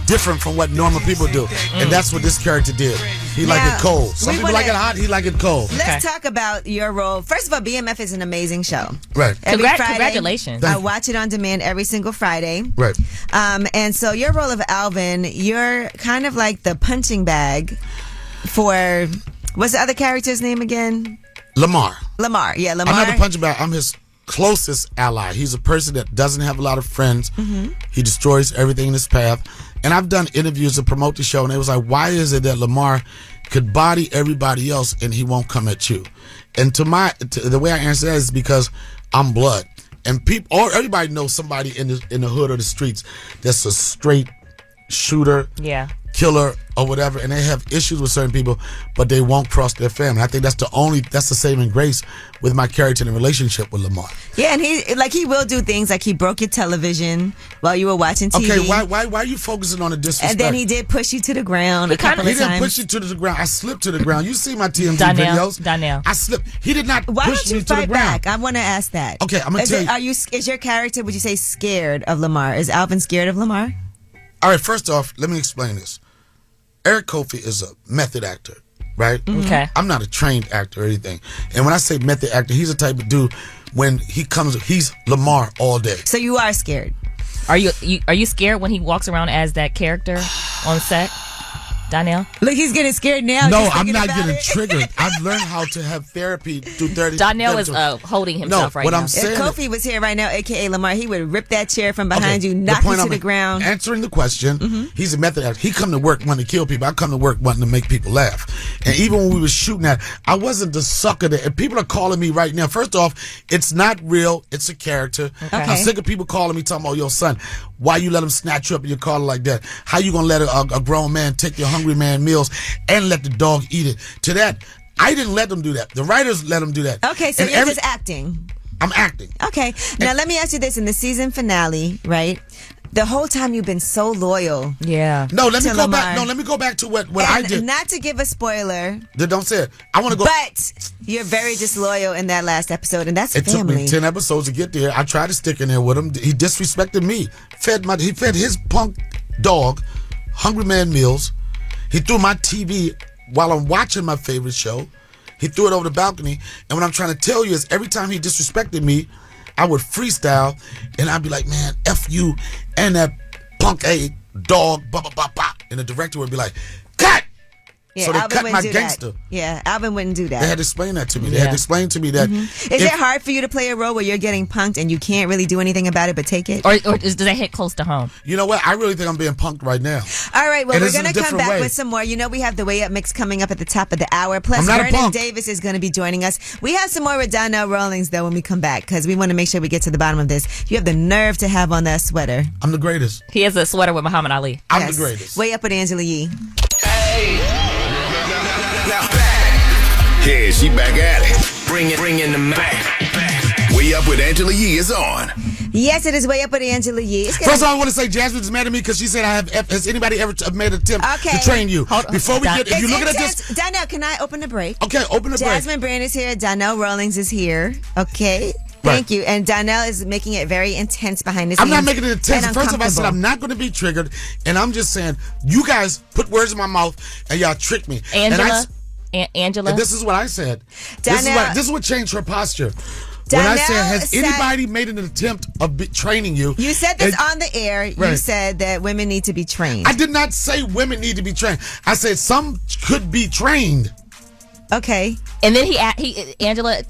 different from what normal people do. And that's what this character did. He liked it cold. Some people like it hot, he like it cold. Let's talk about your role. First of all, BMF is an amazing show. Right. Every Friday, Congratulations. I watch it on demand every single Friday. Right. And so your role of Alvin, you're kind of like the punching bag for, what's the other character's name again? Lamar. Lamar. Yeah, Lamar. I'm not the punching bag. I'm his closest ally. He's a person that doesn't have a lot of friends. Mm-hmm. He destroys everything in his path. And I've done interviews to promote the show, and it was like, why is it that Lamar could body everybody else and he won't come at you? And the way I answer that is because I'm blood, and everybody knows somebody in the hood or the streets that's a straight shooter, killer or whatever, and they have issues with certain people, but they won't cross their family. I think that's the saving grace with my character in a relationship with Lamar. Yeah, and he will do things like he broke your television while you were watching TV. Okay, why are you focusing on the disrespect? And then he did push you to the ground a couple of times. He didn't push you to the ground. I slipped to the ground. You see my TMZ Donnell, videos. Donnell. I slipped. He did not Why push don't you me to the fight ground. back? I want to ask that. Okay, I'm going to tell you. Is your character, would you say, scared of Lamar? Is Alvin scared of Lamar? All right, first off, let me explain this. Eric Kofi is a method actor, right? Okay. I'm not a trained actor or anything. And when I say method actor, he's the type of dude, when he comes, he's Lamar all day. So you are scared? Are you scared when he walks around as that character on set? Donnell? Look, he's getting scared now. No, just I'm thinking not about getting it. triggered. I've learned how to have therapy through 30. Donnell is holding himself right what now. I'm saying If Kofi was here right now, a.k.a. Lamar, he would rip that chair from behind you, knock you to the ground. Answering the question, he's a method actor. He come to work wanting to kill people. I come to work wanting to make people laugh. And even when we were shooting that, I wasn't the sucker that, and people are calling me right now. First off, it's not real. It's a character. Okay. I'm sick of people calling me talking about, yo, son, why you let him snatch you up in your car like that? How you gonna let a grown man take your hungry man meals and let the dog eat it? To that, I didn't let them do that. The writers let them do that. Okay, so And you're just acting. I'm acting. Okay. Now, let me ask you this. In the season finale, right? The whole time you've been so loyal. Yeah. No, let me to go Lamar. back. No, let me go back to what And I did. Not to give a spoiler, Don't say it. I want to go. but you're very disloyal in that last episode, and that's It took family. me 10 episodes to get there. I tried to stick in there with him. He disrespected me. He fed his punk dog Hungry Man meals. He threw my TV while I'm watching my favorite show. He threw it over the balcony. And what I'm trying to tell you is every time he disrespected me, I would freestyle and I'd be like, man, F you and that punk A dog, blah, blah, blah, blah. And the director would be like, cut! Yeah, So they Alvin cut wouldn't my do gangster. That. Yeah, Alvin wouldn't do that. They had to explain that to me. They had to explain to me that. Is it hard for you to play a role where you're getting punked and you can't really do anything about it but take it? Or does that hit close to home? You know what? I really think I'm being punked right now. All right, well, And we're this is a going to come different back way. with some more. You know, we have the Way Up mix coming up at the top of the hour. Plus, I'm not a Vernon punk. Davis is going to be joining us. We have some more with Donnell Rawlings, though, when we come back, because we want to make sure we get to the bottom of this. You have the nerve to have on that sweater. I'm the greatest. He has a sweater with Muhammad Ali. I'm Yes. the greatest. Way Up with Angela Yee. Now back. Yeah, she back at it. Bring in the Mac. Way Up with Angela Yee is on. Yes, it is Way Up with Angela Yee. It's gonna First of all, I want to say Jasmine's mad at me because she said has anybody ever made an attempt to train you? Before we get, if you look at this. Donnell, can I open the break? Okay, open the break. Jasmine Brand is here. Donnell Rawlings is here. Okay. Thank you. And Donnell is making it very intense behind the scenes. I'm not making it intense. and First of all, I said I'm uncomfortable. not going to be triggered, and I'm just saying you guys put words in my mouth and y'all tricked me. Angela. Angela. And this is what I said. Donnell- This is what changed her posture. When I said, has anybody made an attempt of training you? You said this on the air. You Right. said that women need to be trained. I did not say women need to be trained. I said some could be trained. Okay. And then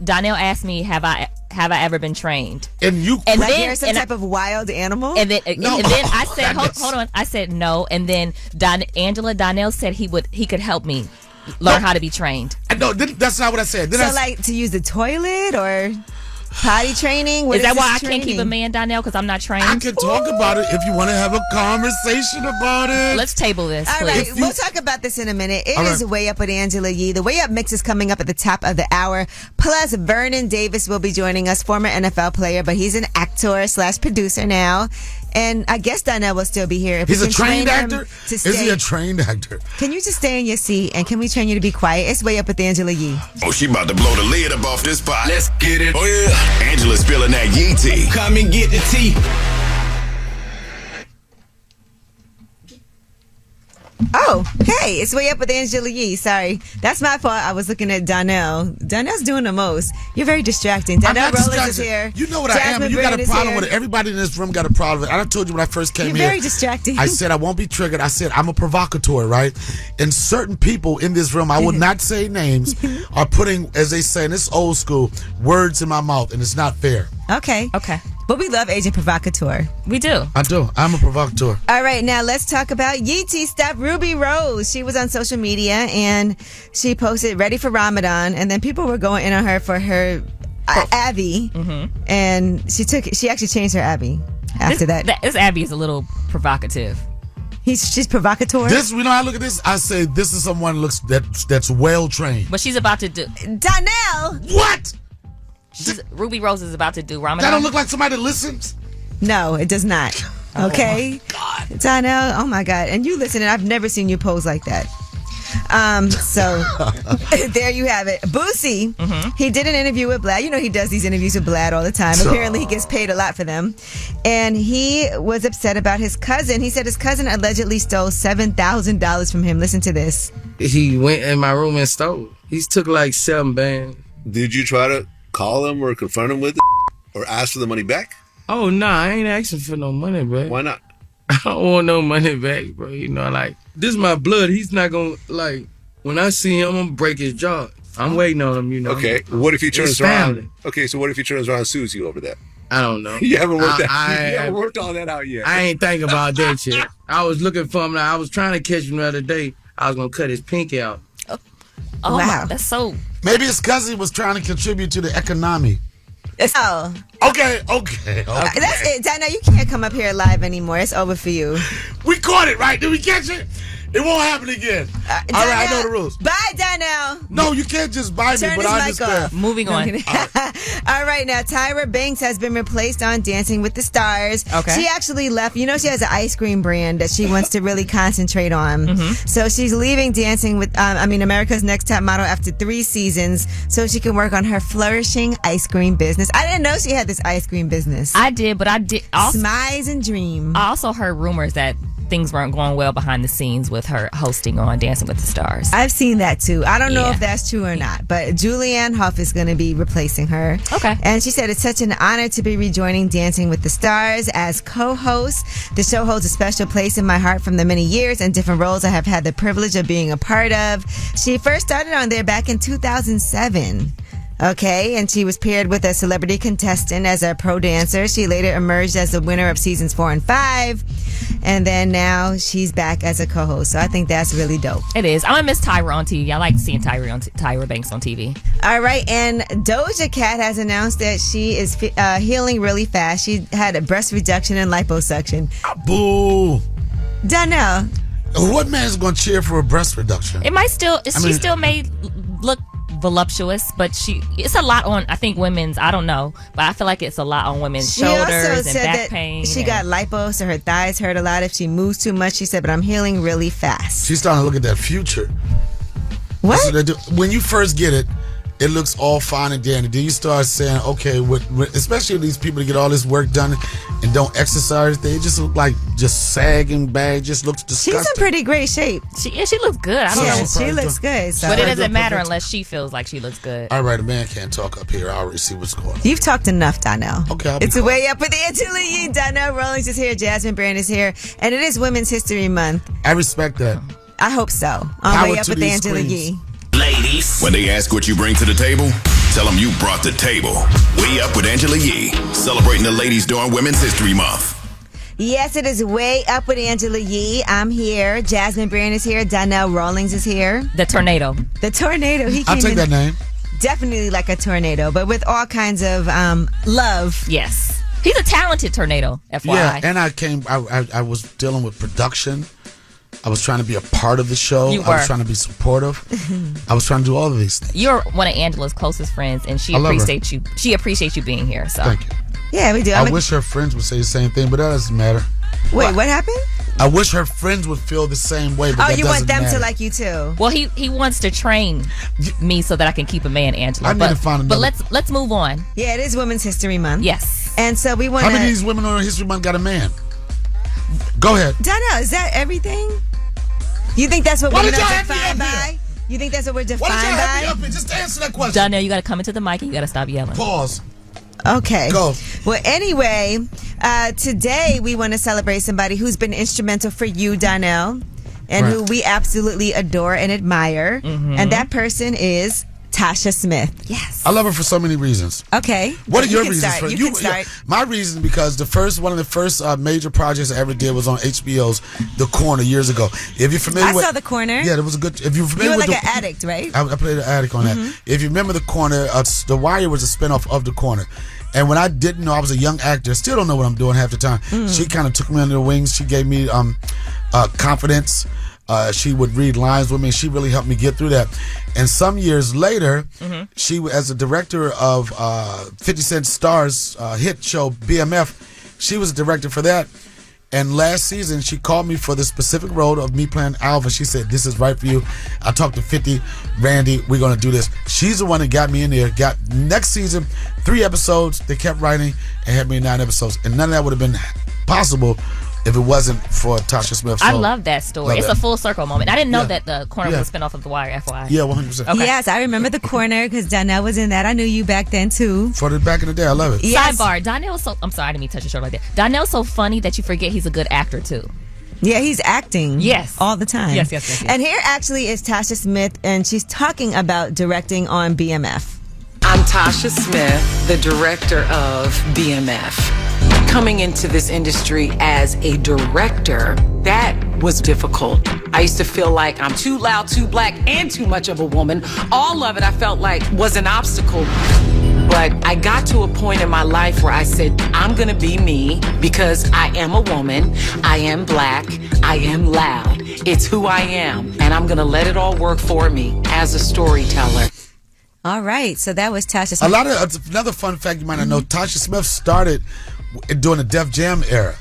Donnell asked me, have I ever been trained? And you and like you're some type of wild animal? And then I said, hold on. I said no. And then Donnell said he could help me learn how to be trained. No, that's not what I said. So like to use the toilet or potty training? What Is that this why I can't keep a training? man, Donnell? Because I'm not trained? I can talk about it if you want to have a conversation about it. Let's table this, All please. right, we'll talk about this in a minute. It All is right. Way Up with Angela Yee. The Way Up mix is coming up at the top of the hour. Plus, Vernon Davis will be joining us, former NFL player, but he's an actor/producer now. And I guess Donnell will still be here. If He's we a can trained train him actor? to Is he stay- a trained actor? Can you just stay in your seat and can we train you to be quiet? It's Way Up with Angela Yee. Oh, she about to blow the lid up off this pot. Let's get it. Oh, yeah. Angela's spilling that Yee tea. Come and get the tea. Oh, hey, it's Way Up with Angela Yee. Sorry. That's my fault. I was looking at Donnell. Donnell's doing the most. You're very distracting. I'm Donnell not Rawlings is distracted. here. You know what I am. Jasmine And you got Brand a is problem here. with it. Everybody in this room got a problem with it. I told you when I first came You're here. very distracting. I said I won't be triggered. I said I'm a provocateur, right? And certain people in this room, I will not say names, are putting, as they say in this old school, words in my mouth, and it's not fair. Okay. But we love Agent Provocateur. We do. I do. I'm a provocateur. All right, now let's talk about Yeetie Step Ruby Rose. She was on social media and she posted ready for Ramadan, and then people were going in on her for her Abby, and she actually changed her Abby after that. This Abby is a little provocative. She's provocateur. This, you know, I look at this. I say this is someone that's well trained. But she's about to do. Donnell. What? Ruby Rose is about to do Ramadan. That don't look like somebody that listens. No, it does not. Okay. Oh my God. Donnell, oh my God. And you listen, and I've never seen you pose like that. So there you have it. Boosie, he did an interview with Blad. You know he does these interviews with Blad all the time. Apparently he gets paid a lot for them. And he was upset about his cousin. He said his cousin allegedly stole $7,000 from him. Listen to this. He went in my room and stole. He took like 7 bands. Did you try to call him or confront him with it or ask for the money back? Oh, nah, I ain't asking for no money, bro. Why not? I don't want no money back, bro. You know, like, this is my blood. He's not gonna, like, when I see him, I'm gonna break his jaw. I'm waiting on him, you know. Okay, what if he turns It's around? family. Okay, so what if he turns around and sues you over that? I don't know. You haven't worked you haven't worked all that out yet. I ain't thinking about that shit. I was looking for him. I was trying to catch him the other day. I was gonna cut his pinky out. Oh, wow. That's so... Maybe his cousin was trying to contribute to the economy. Oh. Okay. That's it. Donnell, you can't come up here live anymore. It's over for you. We caught it, right? Did we catch it? It won't happen again. All right, I know the rules. Bye, Donnell. No, you can't just buy me, Turn but his I mic understand. off. Moving on. All right, now Tyra Banks has been replaced on Dancing with the Stars. Okay. She actually left. You know, she has an ice cream brand that she wants to really concentrate on. So she's leaving Dancing with, America's Next Top Model after 3 seasons so she can work on her flourishing ice cream business. I didn't know she had this ice cream business. I did, but I did also... Smize and Dream. I also heard rumors that things weren't going well behind the scenes with her hosting on Dancing with the Stars. I've seen that too. I don't know if that's true or not, but Julianne Hough is going to be replacing her. Okay. And she said it's such an honor to be rejoining Dancing with the Stars as co-host. The show holds a special place in my heart from the many years and different roles I have had the privilege of being a part of. She first started on there back in 2007. Okay, and she was paired with a celebrity contestant as a pro dancer. She later emerged as the winner of seasons 4 and 5. And then now she's back as a co-host. So I think that's really dope. It is. I'm going to miss Tyra on TV. I like seeing Tyra Banks on TV. All right, and Doja Cat has announced that she is healing really fast. She had a breast reduction and liposuction. Boo. Donnell. What man's going to cheer for a breast reduction? It might still... She still may look voluptuous, but it's a lot on, I think, women's, I don't know, but I feel like it's a lot on women's shoulders and back pain. She got lipo, so her thighs hurt a lot if she moves too much. She said, but I'm healing really fast. She's starting to look at that future. What? That's what they do. When you first get it, it looks all fine and dandy. Then you start saying, okay, especially these people that get all this work done and don't exercise, they just look like just sagging back, just looks disgusting. She's in pretty great shape. She looks good. I don't know. She looks good. So. But it doesn't matter unless she feels like she looks good. All right, a man can't talk up here. I already see what's going on. You've talked enough, Donnell. Okay, it's a way up with Angela Yee. Donnell Rawlings is here. Jasmine Brand is here. And it is Women's History Month. I respect that. I hope so. On Way Up with Angela Yee. Ladies. When they ask what you bring to the table, tell them you brought the table. Way Up with Angela Yee, celebrating the ladies during Women's History Month. Yes, it is Way Up with Angela Yee. I'm here. Jasmine Brand is here. Donnell Rawlings is here. The tornado. The tornado. I'll take that name. Definitely like a tornado, but with all kinds of love. Yes. He's a talented tornado, FYI. Yeah, and I was dealing with production. I was trying to be a part of the show. You were. I was trying to be supportive. I was trying to do all of these things. You're one of Angela's closest friends, and she appreciates you. She appreciates you being here. So thank you. Yeah, we do. I wish her friends would say the same thing, but that doesn't matter. Wait, what happened? I wish her friends would feel the same way, but that you want them matter. to like you too? Well, he wants to train me so that I can keep a man, Angela. I need to find another. But let's move on. Yeah, it is Women's History Month. Yes, and so we want. How many of these women on History Month got a man? Go ahead. Donnell, is that everything? You think that's what we're defined by? You think that's what we're defined by? Just answer that question. Donnell, you got to come into the mic and you got to stop yelling. Pause. Okay. Go. Well, anyway, today we want to celebrate somebody who's been instrumental for you, Donnell, and who we absolutely adore and admire. Mm-hmm. And that person is Tasha Smith. Yes. I love her for so many reasons. Okay. What are your reasons for You can start. My reason, because one of the first major projects I ever did was on HBO's The Corner years ago. If you're familiar with, I saw The Corner. Yeah, it was a good. If you're familiar you were with like an addict, right? I played an addict on that. If you remember The Corner, The Wire was a spinoff of The Corner. And when I didn't know, I was a young actor, still don't know what I'm doing half the time. She kind of took me under the wings. She gave me confidence. She would read lines with me. She really helped me get through that. And some years later, she, as a director of 50 Cent Star's hit show BMF, she was a director for that. And last season, she called me for the specific role of me playing Alva. She said, "This is right for you." I talked to 50, Randy, we're going to do this. She's the one that got me in there. Got next season, 3 episodes. They kept writing and had me in 9 episodes. And none of that would have been possible if it wasn't for Tasha Smith. I love that story. It's a full circle moment. I didn't know that the corner was a spin off of The Wire, FYI. Yeah, 100%. Okay. Yes, I remember the corner because Donnell was in that. I knew you back then too. For the back in the day, I love it. Yes. Sidebar, Donnell's so, I'm sorry, I didn't mean to touch your shoulder like that. Donnell's so funny that you forget he's a good actor too. Yeah, he's acting. Yes. All the time. Yes. And here actually is Tasha Smith, and she's talking about directing on BMF. I'm Tasha Smith, the director of BMF. Coming into this industry as a director, that was difficult. I used to feel like I'm too loud, too black, and too much of a woman. All of it I felt like was an obstacle. But I got to a point in my life where I said, I'm gonna be me because I am a woman, I am black, I am loud. It's who I am, and I'm gonna let it all work for me as a storyteller. All right, so that was Tasha Smith. Another fun fact you might not know, Tasha Smith started during the Def Jam era.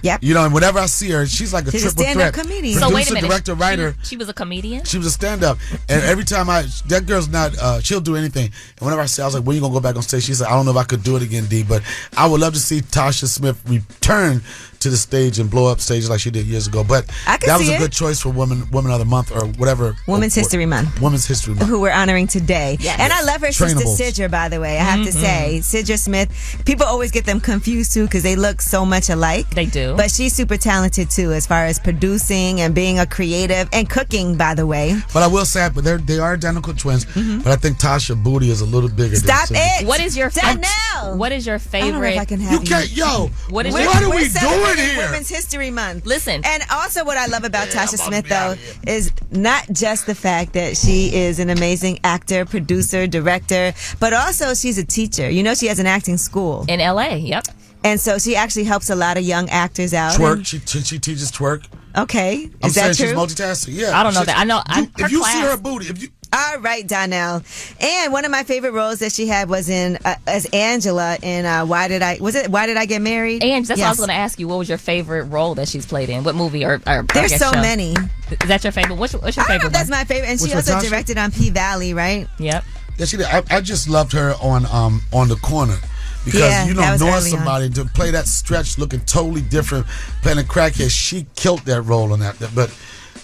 Yep. You know, and whenever I see her, she's like a She's a triple stand-up threat. comedian. So Producer, wait a minute. director, writer. She was a comedian? She was a stand-up. And every time that girl's not, she'll do anything. And whenever I say, I was like, when you going to go back on stage? She said, I don't know if I could do it again, D, but I would love to see Tasha Smith return to the stage and blow up stages like she did years ago. But I can that was see a it. good choice for Women of the Month or whatever. Women's History Month. Women's History Month. Who we're honoring today. Yes. And I love her sister Trainables. Sidra, by the way. I have to say, Sidra Smith. People always get them confused too because they look so much alike. They do. But she's super talented too as far as producing and being a creative and cooking, by the way. But I will say, but they are identical twins. But I think Tasha booty is a little bigger. Stop than Sidra. it. What is your Donnell? What is your I don't know if favorite? I can have You can't, yo. What is what your- are we We're celebrating doing here? Women's History Month. Listen. And also what I love about Tasha Smith, though, is not just the fact that she is an amazing actor, producer, director, but also she's a teacher. You know, she has an acting school. In LA, yep. And so she actually helps a lot of young actors out. Twerk. She teaches twerk. Okay. I'm Is saying that true? she's multitasking. Yeah. I don't know that. I know. If you see her booty, All right, Donnell. And one of my favorite roles that she had was in as Angela in Why Did I Get Married? And that's what I was Yes. going to ask you. What was your favorite role that she's played in? What movie or I There's guess so show? many. Is that your favorite? What's your I don't know favorite if that's one? my favorite. And Which she one, also Tasha? directed on P-Valley, right? Yep. yeah, she did. I just loved her on The Corner. Because, Yeah, you know, that was knowing early on. somebody to play that stretch looking totally different, playing a crackhead, she killed that role on that. But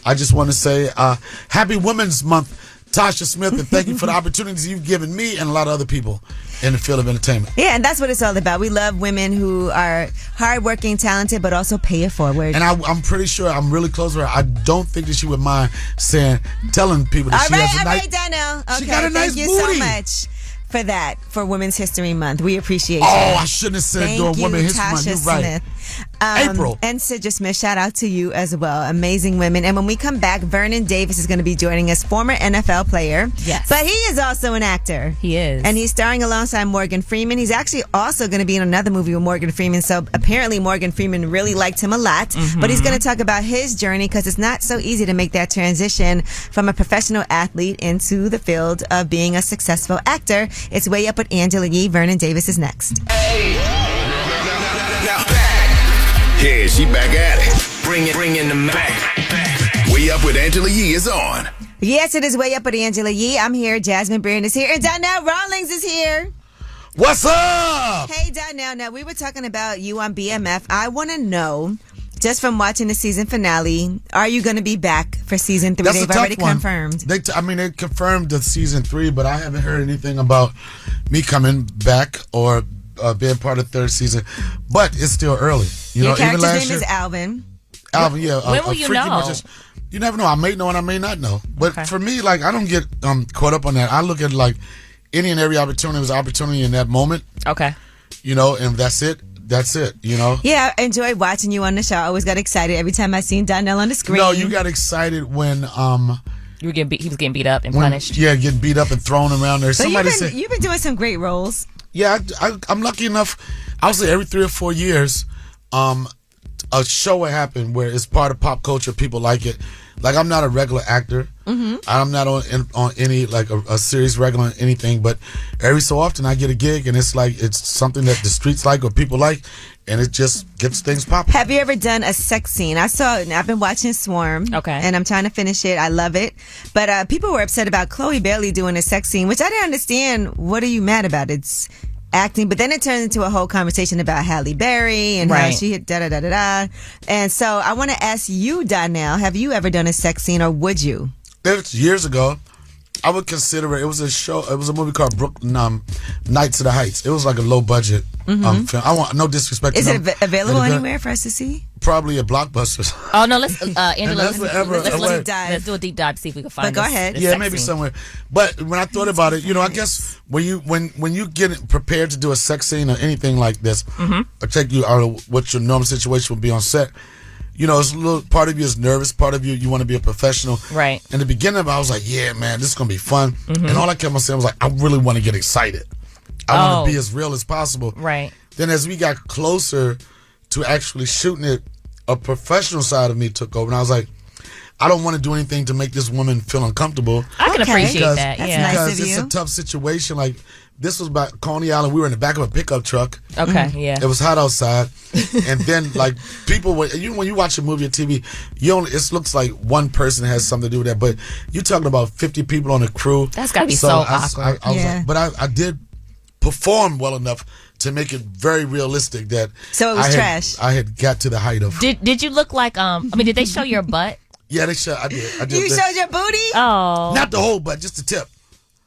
I just want to say, happy Women's Month, Tasha Smith, and thank you for the opportunities you've given me and a lot of other people in the field of entertainment. Yeah, and that's what it's all about. We love women who are hardworking, talented, but also pay it forward. And I'm pretty sure I'm really close with her. I don't think that she would mind telling people that all she right, has a all nice. right, Donnell. Okay, She got a nice thank you booty. so much for that, for Women's History Month. We appreciate Oh, you. I shouldn't have said Thank during you, Women's History Tasha Month. You're right. Smith. April. And Sidra Smith, shout out to you as well. Amazing women. And when we come back, Vernon Davis is going to be joining us, former NFL player. Yes. But he is also an actor. He is. And he's starring alongside Morgan Freeman. He's actually also going to be in another movie with Morgan Freeman. So apparently Morgan Freeman really liked him a lot. But he's going to talk about his journey because it's not so easy to make that transition from a professional athlete into the field of being a successful actor. It's way up with Angela Yee. Vernon Davis is next. Yeah, she back at it. Bring in the Mac. Way Up with Angela Yee is on. Yes, it is Way Up with Angela Yee. I'm here. Jasmine Brian is here. And Donnell Rawlings is here. What's up? Hey, Donnell. Now, we were talking about you on BMF. I want to know, just from watching the season finale, are you going to be back for season 3? That's a They've tough already one. confirmed. They confirmed the season 3, but I haven't heard anything about me coming back or being part of third season. But it's still early. You Your know, even character's last name year, is Alvin. Alvin, yeah. When will you know? You never know. I may know and I may not know. But for me, like, I don't get caught up on that. I look at like any and every opportunity was an opportunity in that moment. Okay. You know, and that's it. That's it. You know. Yeah, I enjoyed watching you on the show. I always got excited every time I seen Donnell on the screen. No, you got excited when he was getting beat up and punished. Yeah, getting beat up and thrown around there. So Somebody said you've been doing some great roles. Yeah, I'm lucky enough. I would say every 3 or 4 years, a show will happen where it's part of pop culture. People like it. Like, I'm not a regular actor. I'm not on any like a series regular on anything. But every so often I get a gig and it's like it's something that the streets like or people like, and it just gets things popping. Have you ever done a sex scene? I've been watching Swarm. Okay. And I'm trying to finish it. I love it. But people were upset about Chloe Bailey doing a sex scene, which I didn't understand. What are you mad about? acting, but then it turned into a whole conversation about Halle Berry and how she hit da-da-da-da-da. And so I want to ask you, Donnell, have you ever done a sex scene, or would you? Years ago, I would consider it. It was a show. It was a movie called Brooklyn Nights of the Heights. It was like a low budget film. I want no disrespect. Is to it available anywhere for us to see? Probably at Blockbusters. Oh no, let's Angela, let's do a deep dive to see if we can find. But go ahead. Yeah, maybe somewhere. But when I thought about it, I guess when you get prepared to do a sex scene or anything like this, or take you out of what your normal situation would be on set. It's a little part of you is nervous, part of you want to be a professional. Right. In the beginning, I was like, yeah, man, this is going to be fun. And all I kept on saying was like, I really want to get excited. I want to be as real as possible. Right. Then as we got closer to actually shooting it, a professional side of me took over. And I was like, I don't want to do anything to make this woman feel uncomfortable. I can appreciate that. That's nice because of it's you. a tough situation. Like, this was about Coney Island. We were in the back of a pickup truck. Okay, yeah. It was hot outside. And then, like, people, when you watch a movie or TV, it looks like one person has something to do with that. But you're talking about 50 people on the crew. That's got to be so awkward. I was like, but I did perform well enough to make it very realistic that. So it was trash. I had got to the height of. Did you look like, did they show your butt? Yeah, they showed. I did. You showed your booty? Oh. Not the whole butt, just the tip.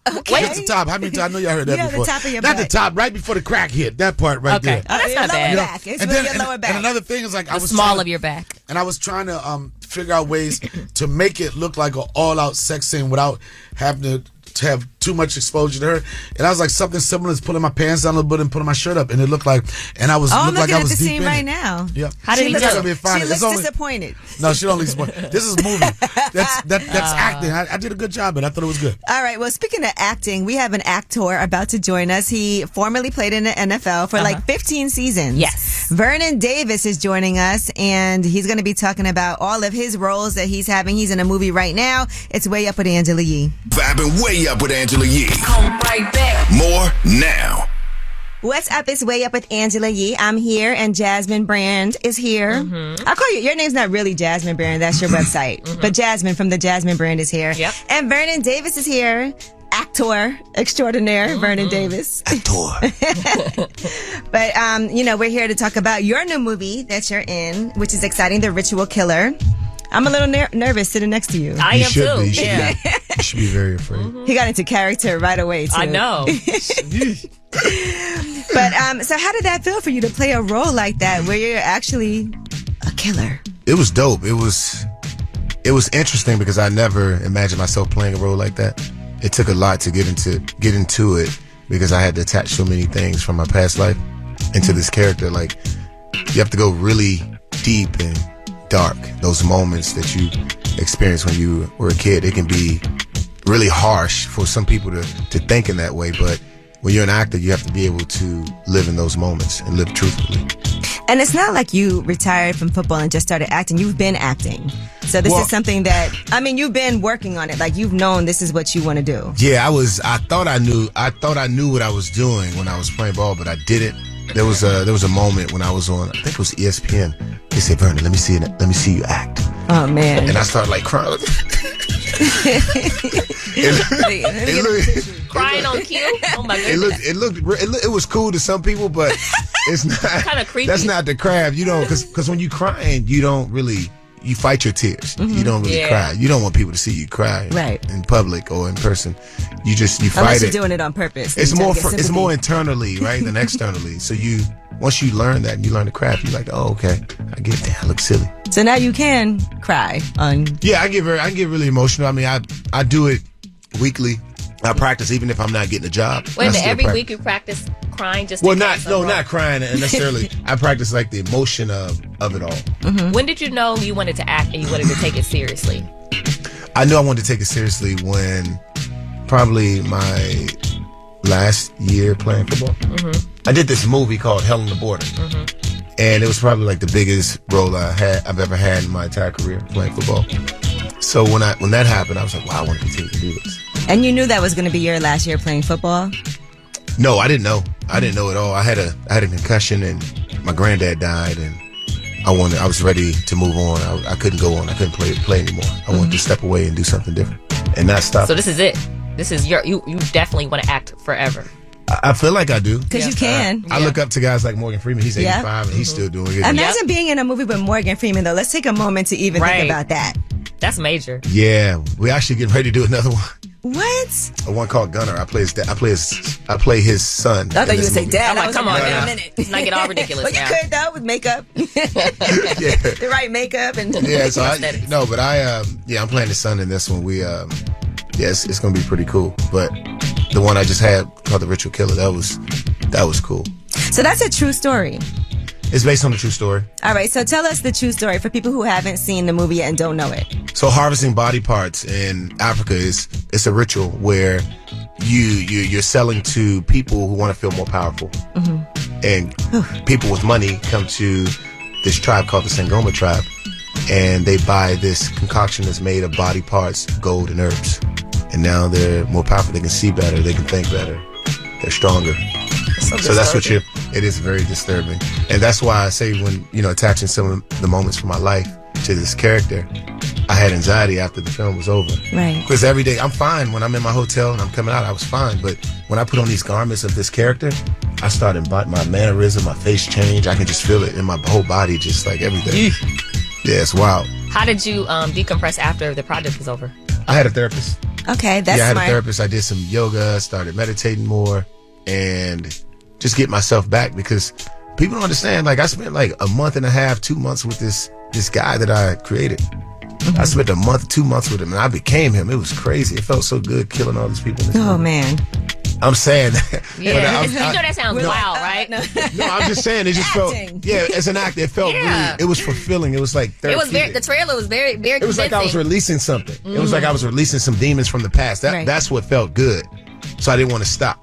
Okay. Just the top. How many times? I know y'all heard that before. The top of your Not butt. the top, right before the crack hit. That part right there. Oh, that's not bad. Back. It's really your lower back. And another thing is like the small of your back. And I was trying to figure out ways to make it look like an all-out sex scene without having to have too much exposure to her. And I was like, something similar is pulling my pants down a little bit and pulling my shirt up. And it looked like, and I was I'm looked like looking I at was the deep scene in right it. now. Yeah. How did he look? She looks disappointed. No, she don't look disappointed. This is movie. That's acting. I did a good job, and I thought it was good. All right. Well, speaking of acting, we have an actor about to join us. He formerly played in the NFL for like 15 seasons. Yes. Vernon Davis is joining us, and he's going to be talking about all of his roles that he's having. He's in a movie right now. It's Way Up with Angela Yee. Vibing way up with Angela Yee. Come right back. More now. What's up? It's Way Up with Angela Yee. I'm here, and Jasmine Brand is here. I'll call you. Your name's not really Jasmine Brand. That's your website. But Jasmine from the Jasmine Brand is here. Yep. And Vernon Davis is here. Actor extraordinaire, Vernon Davis. Actor. But, we're here to talk about your new movie that you're in, which is exciting, The Ritual Killer. I'm a little nervous sitting next to you. I am too. You should be very afraid. He got into character right away, too. I know. But, so how did that feel for you to play a role like that where you're actually a killer? It was dope. It was interesting because I never imagined myself playing a role like that. It took a lot to get into it because I had to attach so many things from my past life into this character. Like, you have to go really deep and dark. Those moments that you experienced when you were a kid, it can be really harsh for some people to think in that way, but when you're an actor, you have to be able to live in those moments and live truthfully. And it's not like you retired from football and just started acting. You've been acting. So this is something that, you've been working on it. Like, you've known this is what you want to do. Yeah, I thought I knew what I was doing when I was playing ball, but I didn't. There was a moment when I was on, I think it was ESPN. They said, "Vernon, let me see you act." Oh man! And I started like crying. Crying on cue. Oh my goodness! It was cool to some people, but it's not kind of creepy. That's not the craft, because when you crying, you don't really. You fight your tears. You don't really cry. You don't want people to see you cry in public or in person. You fight Unless it. you're doing it on purpose. It's more internally, right, than externally. So once you learn that and you learn the craft, you're like, oh, okay, I get that. I look silly. So now you can cry on. Yeah, I get really emotional. I do it weekly. I practice even if I'm not getting a job. Wait a minute, every week you practice crying just not crying necessarily. I practice like the emotion of it all. When did you know you wanted to act and you wanted to take it seriously? I knew I wanted to take it seriously when probably my last year playing football. I did this movie called Hell on the Border. And it was probably like the biggest role I've ever had in my entire career playing football. So when that happened, I was like, wow, I want to continue to do this. And you knew that was going to be your last year playing football? No, I didn't know. I didn't know at all. I had a concussion and my granddad died, and I was ready to move on. I couldn't go on. I couldn't play anymore. I wanted to step away and do something different, and not stop. So this is it. This is you definitely want to act forever. I feel like I do. Because you can. I look up to guys like Morgan Freeman. He's 85 and he's still doing it. Imagine being in a movie with Morgan Freeman, though. Let's take a moment to even think about that. That's major. Yeah, we actually getting ready to do another one. What? A one called Gunner. I play his son. I thought you would say dad. I'm like, come on, wait a minute. It's not get all ridiculous well, now. you could though with makeup. The right makeup and so I'm playing the son in this one. It's gonna be pretty cool. But the one I just had called The Ritual Killer, that was cool. So that's a true story. It's based on a true story. All right, so tell us the true story for people who haven't seen the movie yet and don't know it. So harvesting body parts in Africa it's a ritual where you're selling to people who want to feel more powerful. And people with money come to this tribe called the Sangoma tribe, and they buy this concoction that's made of body parts, gold, and herbs. And now they're more powerful. They can see better. They can think better. They're stronger. So that's what it is very disturbing. And that's why I say when, attaching some of the moments from my life to this character, I had anxiety after the film was over. Right. Because every day, I'm fine when I'm in my hotel and I'm coming out, I was fine. But when I put on these garments of this character, I started, my mannerism, my face change. I can just feel it in my whole body, just like everything. Yeah, it's wild. How did you decompress after the project was over? I had a therapist. Okay, that's I had smart. a therapist. I did some yoga, started meditating more, and just get myself back, because people don't understand. Like, I spent like a month and a half, 2 months with this guy that I created. I spent a month, 2 months with him, and I became him. It was crazy. It felt so good killing all these people. Oh, man. I'm saying that. Yeah, you know that sounds wild, right? No, I'm just saying it just felt. Yeah, as an actor, it felt really. It was fulfilling. It was like therapeutic. The trailer was very, very. It was like I was releasing something. It was like I was releasing some demons from the past. That's what felt good. So I didn't want to stop.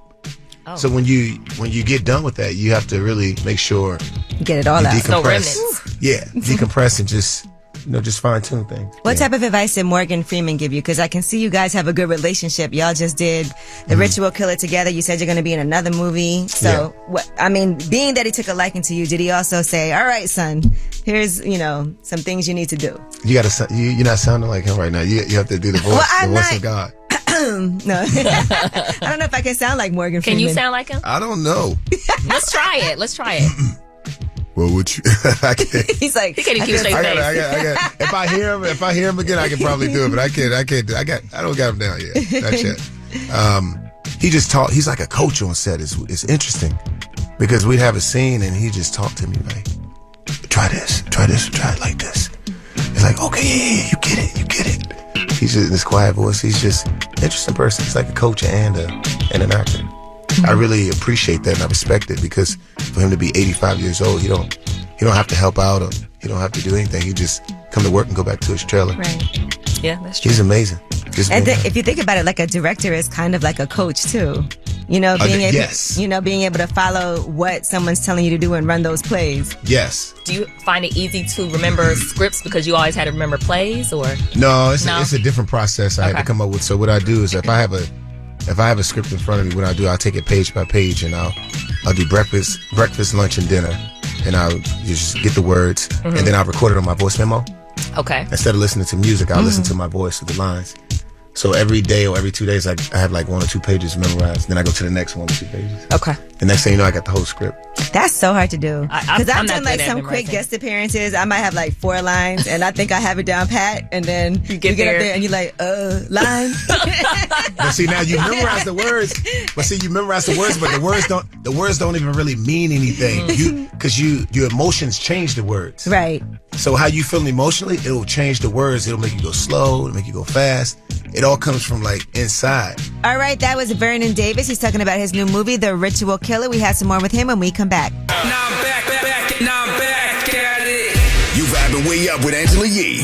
Oh. So when you get done with that, you have to really make sure get it all out. Decompress. No remnants. Yeah, decompress and just fine tune things. What type of advice did Morgan Freeman give you? Because I can see you guys have a good relationship. Y'all just did The Ritual Killer together. You said you're going to be in another movie. So, being that he took a liking to you, did he also say, all right, son, here's, some things you need to do? You're not sounding like him right now. You have to do the voice, voice of God. No. I don't know if I can sound like Morgan Freeman. Can you sound like him? I don't know. Let's try it. Well, would you? I can't. He's like, he can't even keep a straight face. If I hear him again, I can probably do it, but I can't. I don't got him down yet. Not yet. He just talked. He's like a coach on set. It's interesting because we'd have a scene and he just talked to me like, try this, try it like this. He's like, okay, yeah, you get it. He's just in this quiet voice. He's just an interesting person. He's like a coach and an actor. I really appreciate that and I respect it, because for him to be 85 years old, he don't have to help out or he don't have to do anything. He just come to work and go back to his trailer. Right. Yeah, that's true. He's amazing. And if you think about it, like a director is kind of like a coach too. Being able to follow what someone's telling you to do and run those plays. Yes. Do you find it easy to remember scripts because you always had to remember plays, or? No, it's a different process I had to come up with. So what I do is if I have a script in front of me, what I do, I'll take it page by page and I'll do breakfast, lunch, and dinner, and I'll just get the words, and then I'll record it on my voice memo. Okay. Instead of listening to music, I'll listen to my voice with the lines. So every day or every 2 days, I have like 1 or 2 pages memorized. Then I go to the next 1 or 2 pages. Okay. The next thing you know, I got the whole script. That's so hard to do. Because I've done like some memorizing. quick guest appearances. I might have like 4 lines, and I think I have it down pat. And then you get up there and you're like, line. But see, now you memorize the words. But the words don't even really mean anything. Because your emotions change the words. Right. So how you feel emotionally, it will change the words. It'll make you go slow. It'll make you go fast. It all comes from like inside. All right, that was Vernon Davis. He's talking about his new movie, The Ritual Killer. We have some more with him when we come back. Now I'm back at it. You vibing way up with Angela Yee.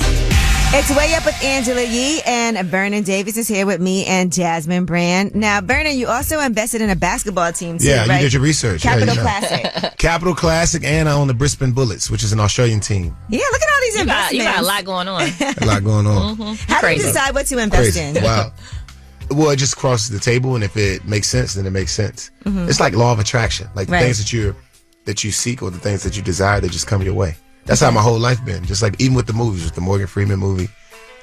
It's Way Up with Angela Yee, and Vernon Davis is here with me and Jasmine Brand. Now, Vernon, you also invested in a basketball team too, right? You did your research. Capital Classic. Capital Classic, and I own the Brisbane Bullets, which is an Australian team. Yeah, look at all these investments. You got a lot going on. A lot going on. How do you decide what to invest in? Wow. Well, it just crosses the table, and if it makes sense, then it makes sense. It's like law of attraction. Like the things that you seek or the things that you desire, they just come your way. That's how my whole life been. Just like even with the movies, with the Morgan Freeman movie,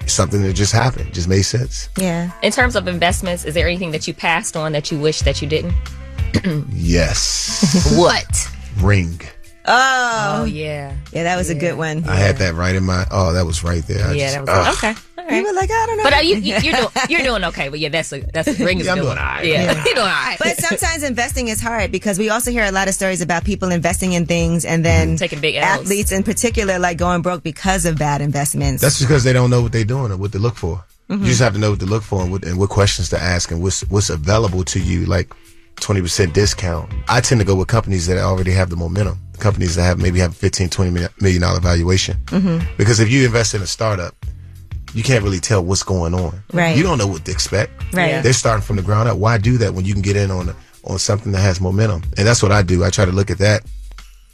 it's something that just happened. It just made sense. Yeah. In terms of investments, is there anything that you passed on that you wish that you didn't? Yes. What? Ring. Oh yeah. Yeah, that was a good one. I had that right in my. Oh, that was right there. That was okay. All right. You were like, I don't know. But you're doing okay. But yeah, that's Ring is I'm good. doing all right. Yeah, you're doing all right. But sometimes investing is hard because we also hear a lot of stories about people investing in things and then taking big L's. athletes in particular like going broke because of bad investments. That's because they don't know what they're doing or what to look for. You just have to know what to look for and what questions to ask and what's available to you, like 20% discount. I tend to go with companies that already have the momentum. Companies that maybe have $15-20 million valuation. Because if you invest in a startup, you can't really tell what's going on. Right. You don't know what to expect. Right. Yeah. They're starting from the ground up. Why do that when you can get in on something that has momentum? And that's what I do. I try to look at that,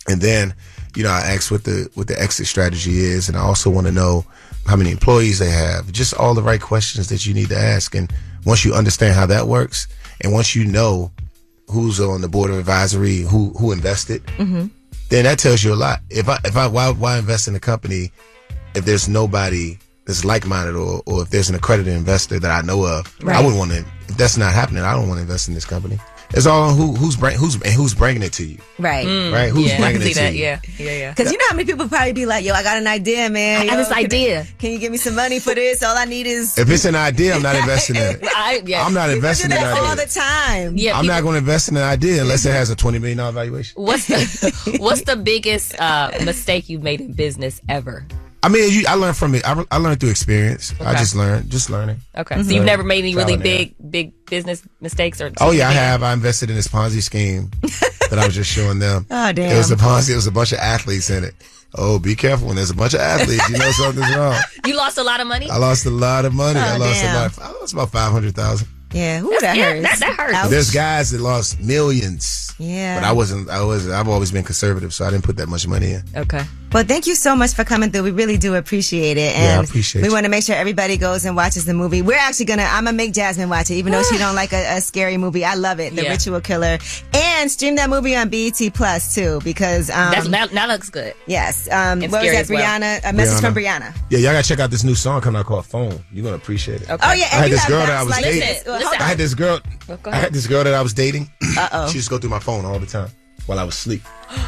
and then I ask what the exit strategy is, and I also want to know how many employees they have. Just all the right questions that you need to ask. And once you understand how that works, and once you know who's on the board of advisory, who invested, then that tells you a lot. Why invest in a company if there's nobody that's like-minded or if there's an accredited investor that I know of? Right. I wouldn't want to. If that's not happening, I don't want to invest in this company. It's all on who's bringing it to you. Right. Right. Who's bringing it to you? Yeah. Because you know how many people probably be like, yo, I got an idea, man. I got this idea. Can you give me some money for this? All I need is... If it's an idea, I'm not investing in it. I'm not investing in that an all idea. the time. Yeah, I'm not going to invest in an idea unless it has a $20 million valuation. What's the biggest mistake you've made in business ever? I mean, I learned from it. I learned through experience. Okay. I just learning. Okay, so you've never made any really big business mistakes or? Oh yeah, I have. I invested in this Ponzi scheme that I was just showing them. Oh damn! It was a Ponzi. It was a bunch of athletes in it. Oh, be careful when there's a bunch of athletes. You know something's wrong. You lost a lot of money. I lost a lot of money. Oh, I lost damn. about $500,000. Yeah, that hurts. That hurts. Ouch. There's guys that lost millions. Yeah. But I've always been conservative, so I didn't put that much money in. Okay. Well, thank you so much for coming through. We really do appreciate it. And yeah, I appreciate we you. want to make sure everybody goes and watches the movie. We're actually I'm going to make Jasmine watch it, even though she don't like a scary movie. I love it. The Ritual Killer. And stream that movie on BET Plus, too, because... that looks good. Yes. What was scary that, as well. Brianna? A message from Brianna. Yeah, y'all got to check out this new song coming out called Phone. You're going to appreciate it. Okay. Oh, yeah. I had this girl that I was dating. Listen. I had this girl. I had this girl that I was dating. Uh-oh. She used to go through my phone all the time while I was asleep.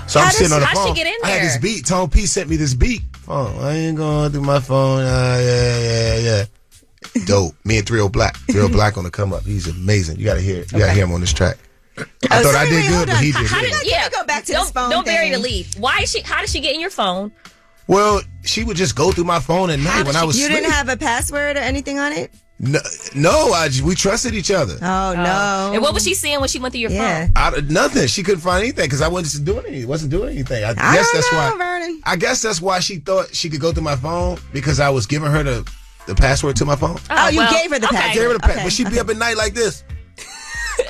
So How I'm sitting on the how'd phone. she get in I had there? this beat. Tone P sent me this beat. Oh, I ain't going through my phone. Yeah. Dope. Me and 3 Black. 3 Black on the come up. He's amazing. You got to hear it. You got to hear him on this track. I thought I did good, but he did good. Let me go back to this phone Don't bury thing. the lead. How did she get in your phone? Well, she would just go through my phone at night when I was You asleep. didn't have a password or anything on it? No, we trusted each other. Oh, no. And what was she seeing when she went through your phone? Nothing. She couldn't find anything because I wasn't doing anything. I guess that's why. Vernon. I guess that's why she thought she could go through my phone because I was giving her the password to my phone. You gave her the password. I gave her the password. Okay. But she'd be up at night like this.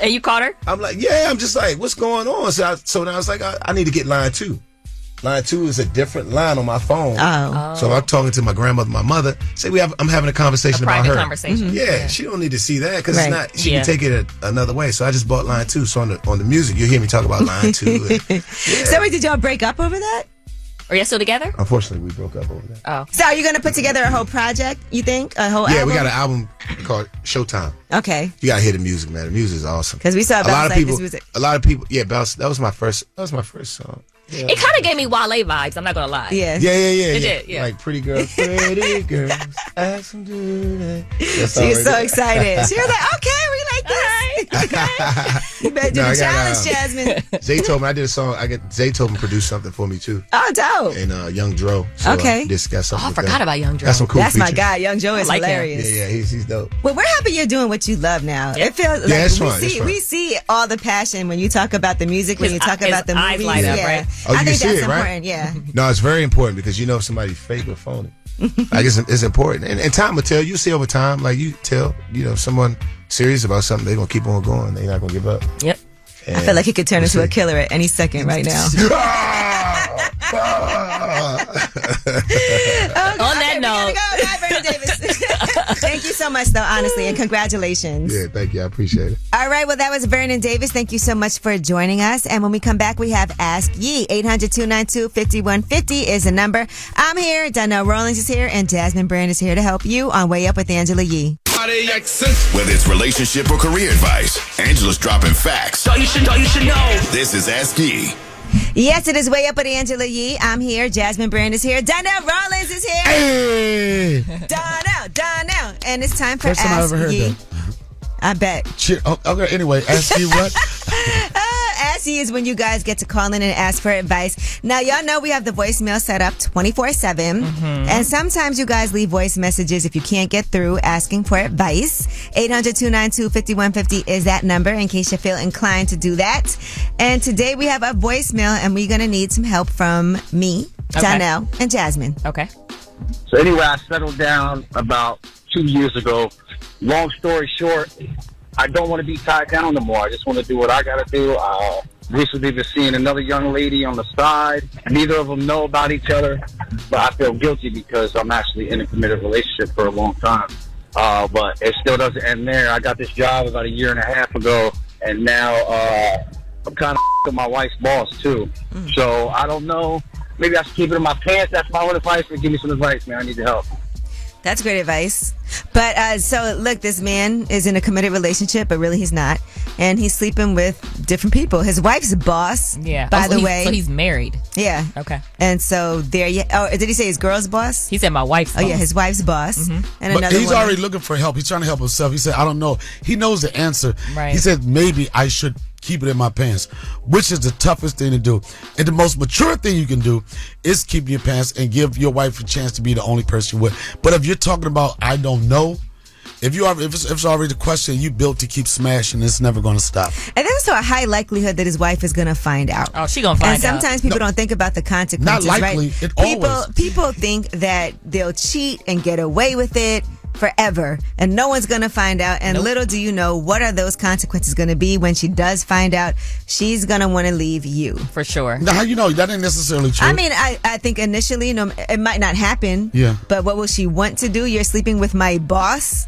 And you caught her? I'm like, yeah. I'm just like, what's going on? So now I was like, I need to get line 2. Line 2 is a different line on my phone. Oh. So I'm talking to my grandmother, my mother. I'm having a conversation about her. Conversation. Yeah, she don't need to see that because Right. it's not. She can take it another way. So I just bought line 2. So on the music, you hear me talk about line 2. So wait, did y'all break up over that? Are y'all still together? Unfortunately, we broke up over that. Oh. So are you going to put together a whole project, you think? A whole album? We got an album called Showtime. Okay. You gotta hear the music, man. The music is awesome. Because we saw a lot of people. music. A lot of people. Yeah, Bounce. That was my first song. Yeah. It kind of gave me Wale vibes. I'm not gonna lie. Yeah. Yeah. It did. Yeah. Like pretty girls, ask them to that. She was so excited. She was like, "Okay, we like this." You better do the challenge, Jasmine. Zay told me I did a song. Zay told me to produce something for me too. Oh, dope. And Young Dro. So, okay. This got something. I forgot about Young Dro. Got some cool That's features. my guy. Young Joe is like hilarious. Yeah, he's dope. Well, we're happy you're doing what you love now. It feels like it's fun. we see all the passion when you talk about the music, when you talk about the eyes movies. light up, right? Oh, I you think see that's it, right? important. Yeah. No, it's very important because you know if somebody fake or phony. Like it's important, and time will tell. You see over time, like you tell, someone serious about something, they're gonna keep on going. They're not gonna give up. Yep. And I feel like he could turn into a killer at any second right now. On that note, bye, Vernon Davis. Thank you so much, though, honestly, and congratulations. Yeah, thank you. I appreciate it. All right, well, that was Vernon Davis. Thank you so much for joining us. And when we come back, we have Ask Ye. 800-292-5150 is the number. I'm here. Donnell Rawlings is here, and Jasmine Brand is here to help you on Way Up with Angela Yee. body access. Whether it's relationship or career advice, Angela's dropping facts. So you should know. This is Ask Yee. Yes, it is Way Up with Angela Yee. I'm here. Jasmine Brand is here. Donnell Rawlings is here. Hey! Donnell. And it's time for First time I Ask ever heard Yee. that. I bet. Okay, anyway, Ask Yee what? Ask Yee is when you guys get to call in and ask for advice. Now, y'all know we have the voicemail set up 24/7. And sometimes you guys leave voice messages if you can't get through asking for advice. 800-292-5150 is that number in case you feel inclined to do that. And today we have a voicemail and we're going to need some help from me, Donnell, and Jasmine. Okay. So anyway, I settled down about 2 years ago. Long story short, I don't want to be tied down no more. I just want to do what I got to do. Recently been seeing another young lady on the side. Neither of them know about each other, but I feel guilty because I'm actually in a committed relationship for a long time. But it still doesn't end there. I got this job about 1.5 years ago, and now I'm kind of with my wife's boss too. So I don't know. Maybe I should keep it in my pants. That's my own advice. But give me some advice, man. I need your help. That's great advice. But so look, this man is in a committed relationship, but really he's not. And he's sleeping with different people. His wife's boss, by the way. So he's married. Yeah. Okay. And so there you... Oh, did he say his girl's boss? He said my wife's boss. Oh, yeah, his wife's boss. And But another he's woman. already looking for help. He's trying to help himself. He said, I don't know. He knows the answer. Right. He said, maybe I should keep it in my pants, which is the toughest thing to do. And the most mature thing you can do is keep your pants and give your wife a chance to be the only person you with. But if you're talking about, I don't know, if it's already the question you built to keep smashing, it's never going to stop. And there's also a high likelihood that his wife is going to find out. Oh, she going to find out. And sometimes people don't think about the consequences, Not likely. right? It always. People think that they'll cheat and get away with it forever and no one's going to find out. And little do you know, what are those consequences going to be when she does find out? She's going to want to leave you. For sure. Now, how you know? That ain't necessarily true. I mean, I think initially, it might not happen. Yeah. But what will she want to do? You're sleeping with my boss?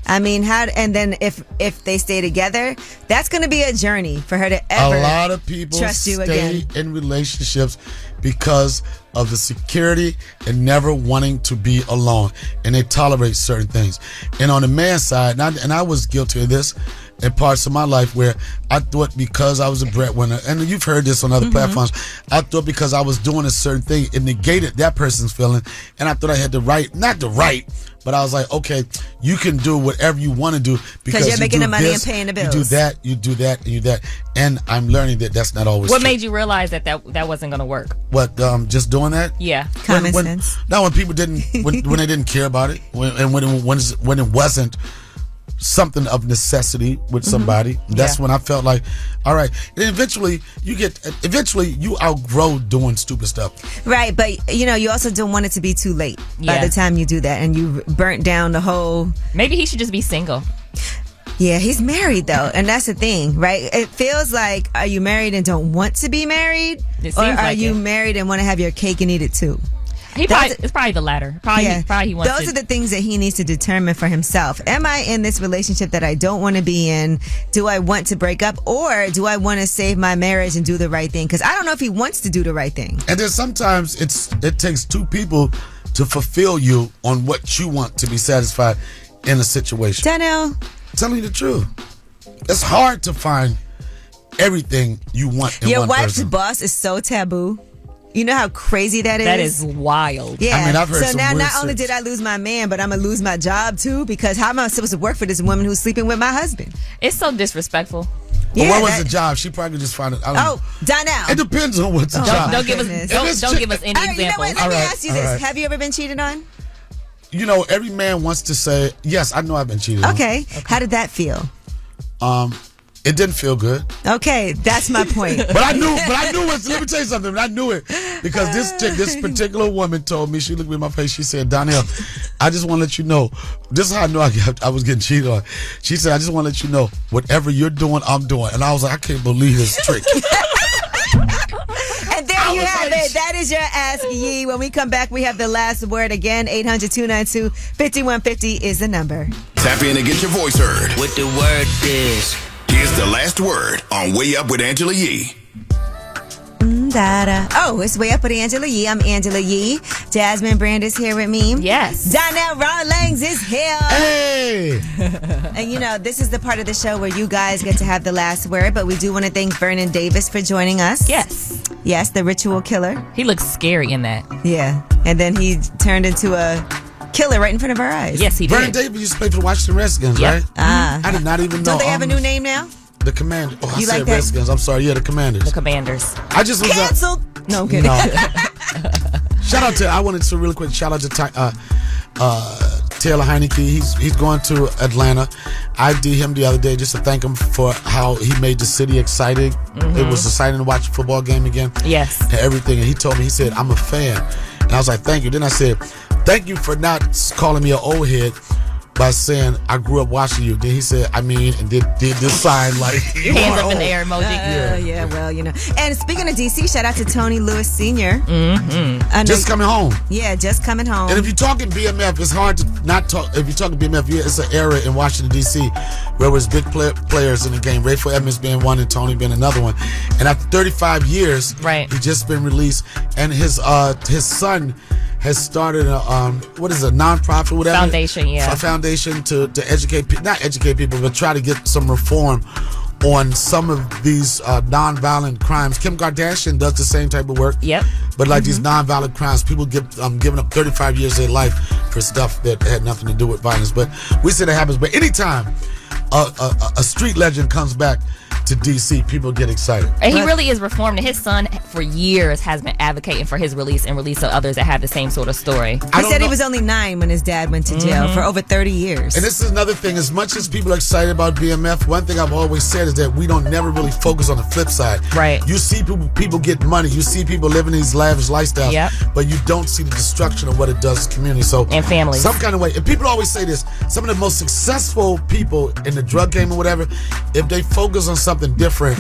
I mean, and then if they stay together, that's going to be a journey for her to ever a lot of people trust you stay again. in relationships because of the security and never wanting to be alone, and they tolerate certain things. And on the man's side, and I was guilty of this in parts of my life where I thought because I was a breadwinner, and you've heard this on other platforms, I thought because I was doing a certain thing, it negated that person's feeling, and I thought I had the right, not the right, but I was like, okay, you can do whatever you want to do because you're making do the money this, and paying the bills. You do that, and you do that, and I'm learning that that's not always What true. made you realize that wasn't going to work? What, just doing that? Yeah. Common sense. Now, when people didn't, when they didn't care about it, when it wasn't something of necessity with somebody, that's when I felt like, all right. And eventually you outgrow doing stupid stuff. Right, but you also don't want it to be too late by the time you do that, and you burnt down the whole. Maybe he should just be single. Yeah, he's married though, and that's the thing, right? It feels like, are you married and don't want to be married, It or seems are like you it. married and want to have your cake and eat it too? It's probably the latter. Probably he wants Those are the things that he needs to determine for himself. Am I in this relationship that I don't want to be in? Do I want to break up, or do I want to save my marriage and do the right thing? Because I don't know if he wants to do the right thing. And then sometimes it takes two people to fulfill you on what you want to be satisfied in a situation. Donnell, telling you the truth, it's hard to find everything you want in your one wife's person. boss is so taboo. You know how crazy that is? That is wild. Yeah. I mean, I've heard so some now, weird not only shit. did I lose my man, but I'm going to lose my job too, because how am I supposed to work for this woman who's sleeping with my husband? It's so disrespectful. But what was the job? She probably just found it. I don't know. Donnell. It depends on what's the job. Don't give us don't give us any All right, examples. you know what? Let me ask you this. right. Have you ever been cheated on? Every man wants to say, yes, I know I've been cheated on. Okay. How did that feel? It didn't feel good. Okay, that's my point. But I knew it. Let me tell you something. I knew it because this particular woman told me, she looked me in my face, she said, Donnell, I just want to let you know, this is how I know I was getting cheated on. She said, I just want to let you know, whatever you're doing, I'm doing. And I was like, I can't believe this trick. And there you have it. That is your Ask Yee. When we come back, we have the last word again. 800-292-5150 is the number. Tap in and get your voice heard. What the word is. Here's the last word on Way Up with Angela Yee. Oh, it's Way Up with Angela Yee. I'm Angela Yee. Jasmine Brand is here with me. Yes. Donnell Rawlings is here. Hey. And you know, this is the part of the show where you guys get to have the last word, but we do want to thank Vernon Davis for joining us. Yes. Yes, the ritual killer. He looks scary in that. Yeah. And then he turned into a killer right in front of our eyes. Yes, he did. Vernon Davis used to play for the Washington Redskins, right? I did not even know. Don't they have a new name now? The Commanders. Oh, I You said like that? Redskins. I'm sorry. Yeah, the Commanders. The Commanders. I just was canceled. No, I'm kidding. No. Shout out to. I wanted to really quick shout out to Taylor Heineke. He's going to Atlanta. I did him the other day just to thank him for how he made the city exciting. Mm-hmm. It was exciting to watch a football game again. Yes. And everything. And he told me, he said, I'm a fan. And I was like, thank you. Then I said, thank you for not calling me an old head by saying I grew up watching you. Then he said, I mean, and did this sign like hands up in the air emoji. Yeah, well, you know. And speaking of DC, shout out to Tony Lewis Sr. Mm-hmm. Just coming home. Yeah, just coming home. And if you're talking BMF, it's hard to not talk. If you're talking BMF, yeah, it's an era in Washington, D.C. where there's big players in the game. Rayful Edmonds being one and Tony being another one. And after 35 years, he just been released. And his son has started a nonprofit, whatever foundation, a foundation to educate, not educate people, but try to get some reform on some of these nonviolent crimes. Kim Kardashian does the same type of work. Yep. But like these nonviolent crimes, people giving up 35 years of their life for stuff that had nothing to do with violence. But we say that happens. But anytime a street legend comes back to DC, people get excited. And he really is reformed. And his son, for years, has been advocating for his release and release of others that have the same sort of story. He said he was only 9 when his dad went to jail for over 30 years. And this is another thing. As much as people are excited about BMF, one thing I've always said is that we don't never really focus on the flip side. Right. You see people get money. You see people living these lavish lifestyles, but you don't see the destruction of what it does to community. So and families. Some kind of way. And people always say this. Some of the most successful people in the drug game or whatever, if they focus on something different,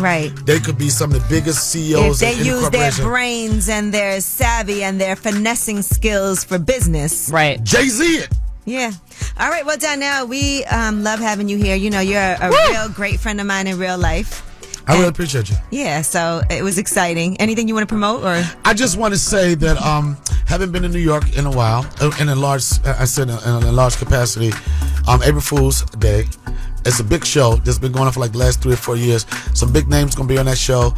they could be some of the biggest CEOs. If they use their brains and their savvy and their finessing skills for business. Right. Jay-Z it. Yeah. All right. Well, Donnell, we love having you here. You know, you're a real great friend of mine in real life. I really appreciate you. Yeah, so it was exciting. Anything you want to promote, or? I just want to say that haven't been in New York in a while, in a large capacity. April Fool's Day. It's a big show that's been going on for like the last 3 or 4 years. Some big names gonna be on that show.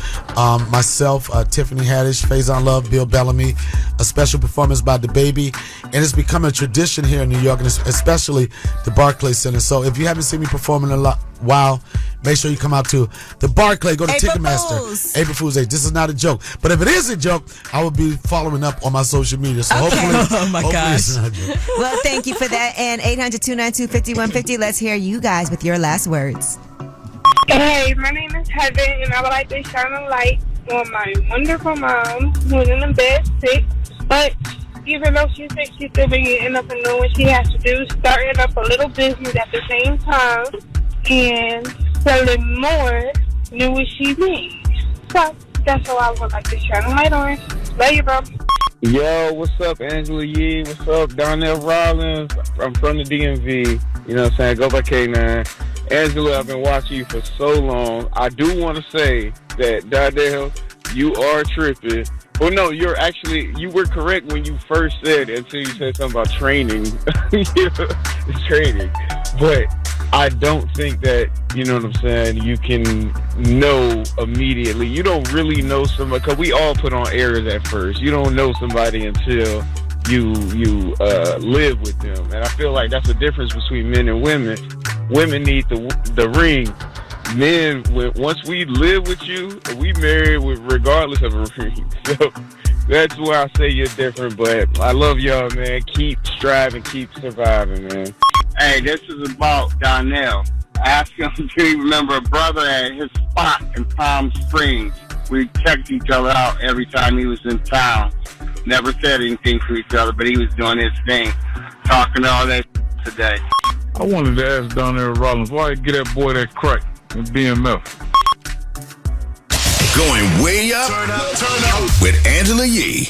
Myself, Tiffany Haddish, Faison Love, Bill Bellamy, a special performance by DaBaby, and it's become a tradition here in New York, and especially the Barclays Center. So if you haven't seen me perform in a while, make sure you come out to the Barclay. Go to Ticketmaster. April Fool's Day. This is not a joke, but if it is a joke, I will be following up on my social media. So hopefully, it's not a joke. Well, thank you for that. And 800-292-5150. Let's hear you guys with your last words. Hey, my name is Heaven, and I would like to shine a light on my wonderful mom who's in the bed sick, but even though she's sick, she's still being up and doing what she has to do, starting up a little business at the same time and selling more than what she needs. So that's all I would like to shine a light on. Love you, bro. Yo, what's up, Angela Yee? What's up, Donnell Rawlings? I'm from the DMV. You know what I'm saying? Go by K9. Angela, I've been watching you for so long. I do want to say that, Donnell, you are tripping. Well, no, you were correct when you first said it until you said something about training. Training. But I don't think that, you know what I'm saying, you can know immediately. You don't really know somebody, because we all put on airs at first. You don't know somebody until you live with them. And I feel like that's the difference between men and women. Women need the ring. Men, once we live with you, we married regardless of a ring. So that's why I say you're different. But I love y'all, man. Keep striving, keep surviving, man. Hey, this is about Donnell. I asked him to remember a brother at his spot in Palm Springs. We checked each other out every time he was in town. Never said anything to each other, but he was doing his thing, talking all that today. I wanted to ask Donnell Rawlings, why get that boy that crack in BMF? Going way up, turn up with Angela Yee.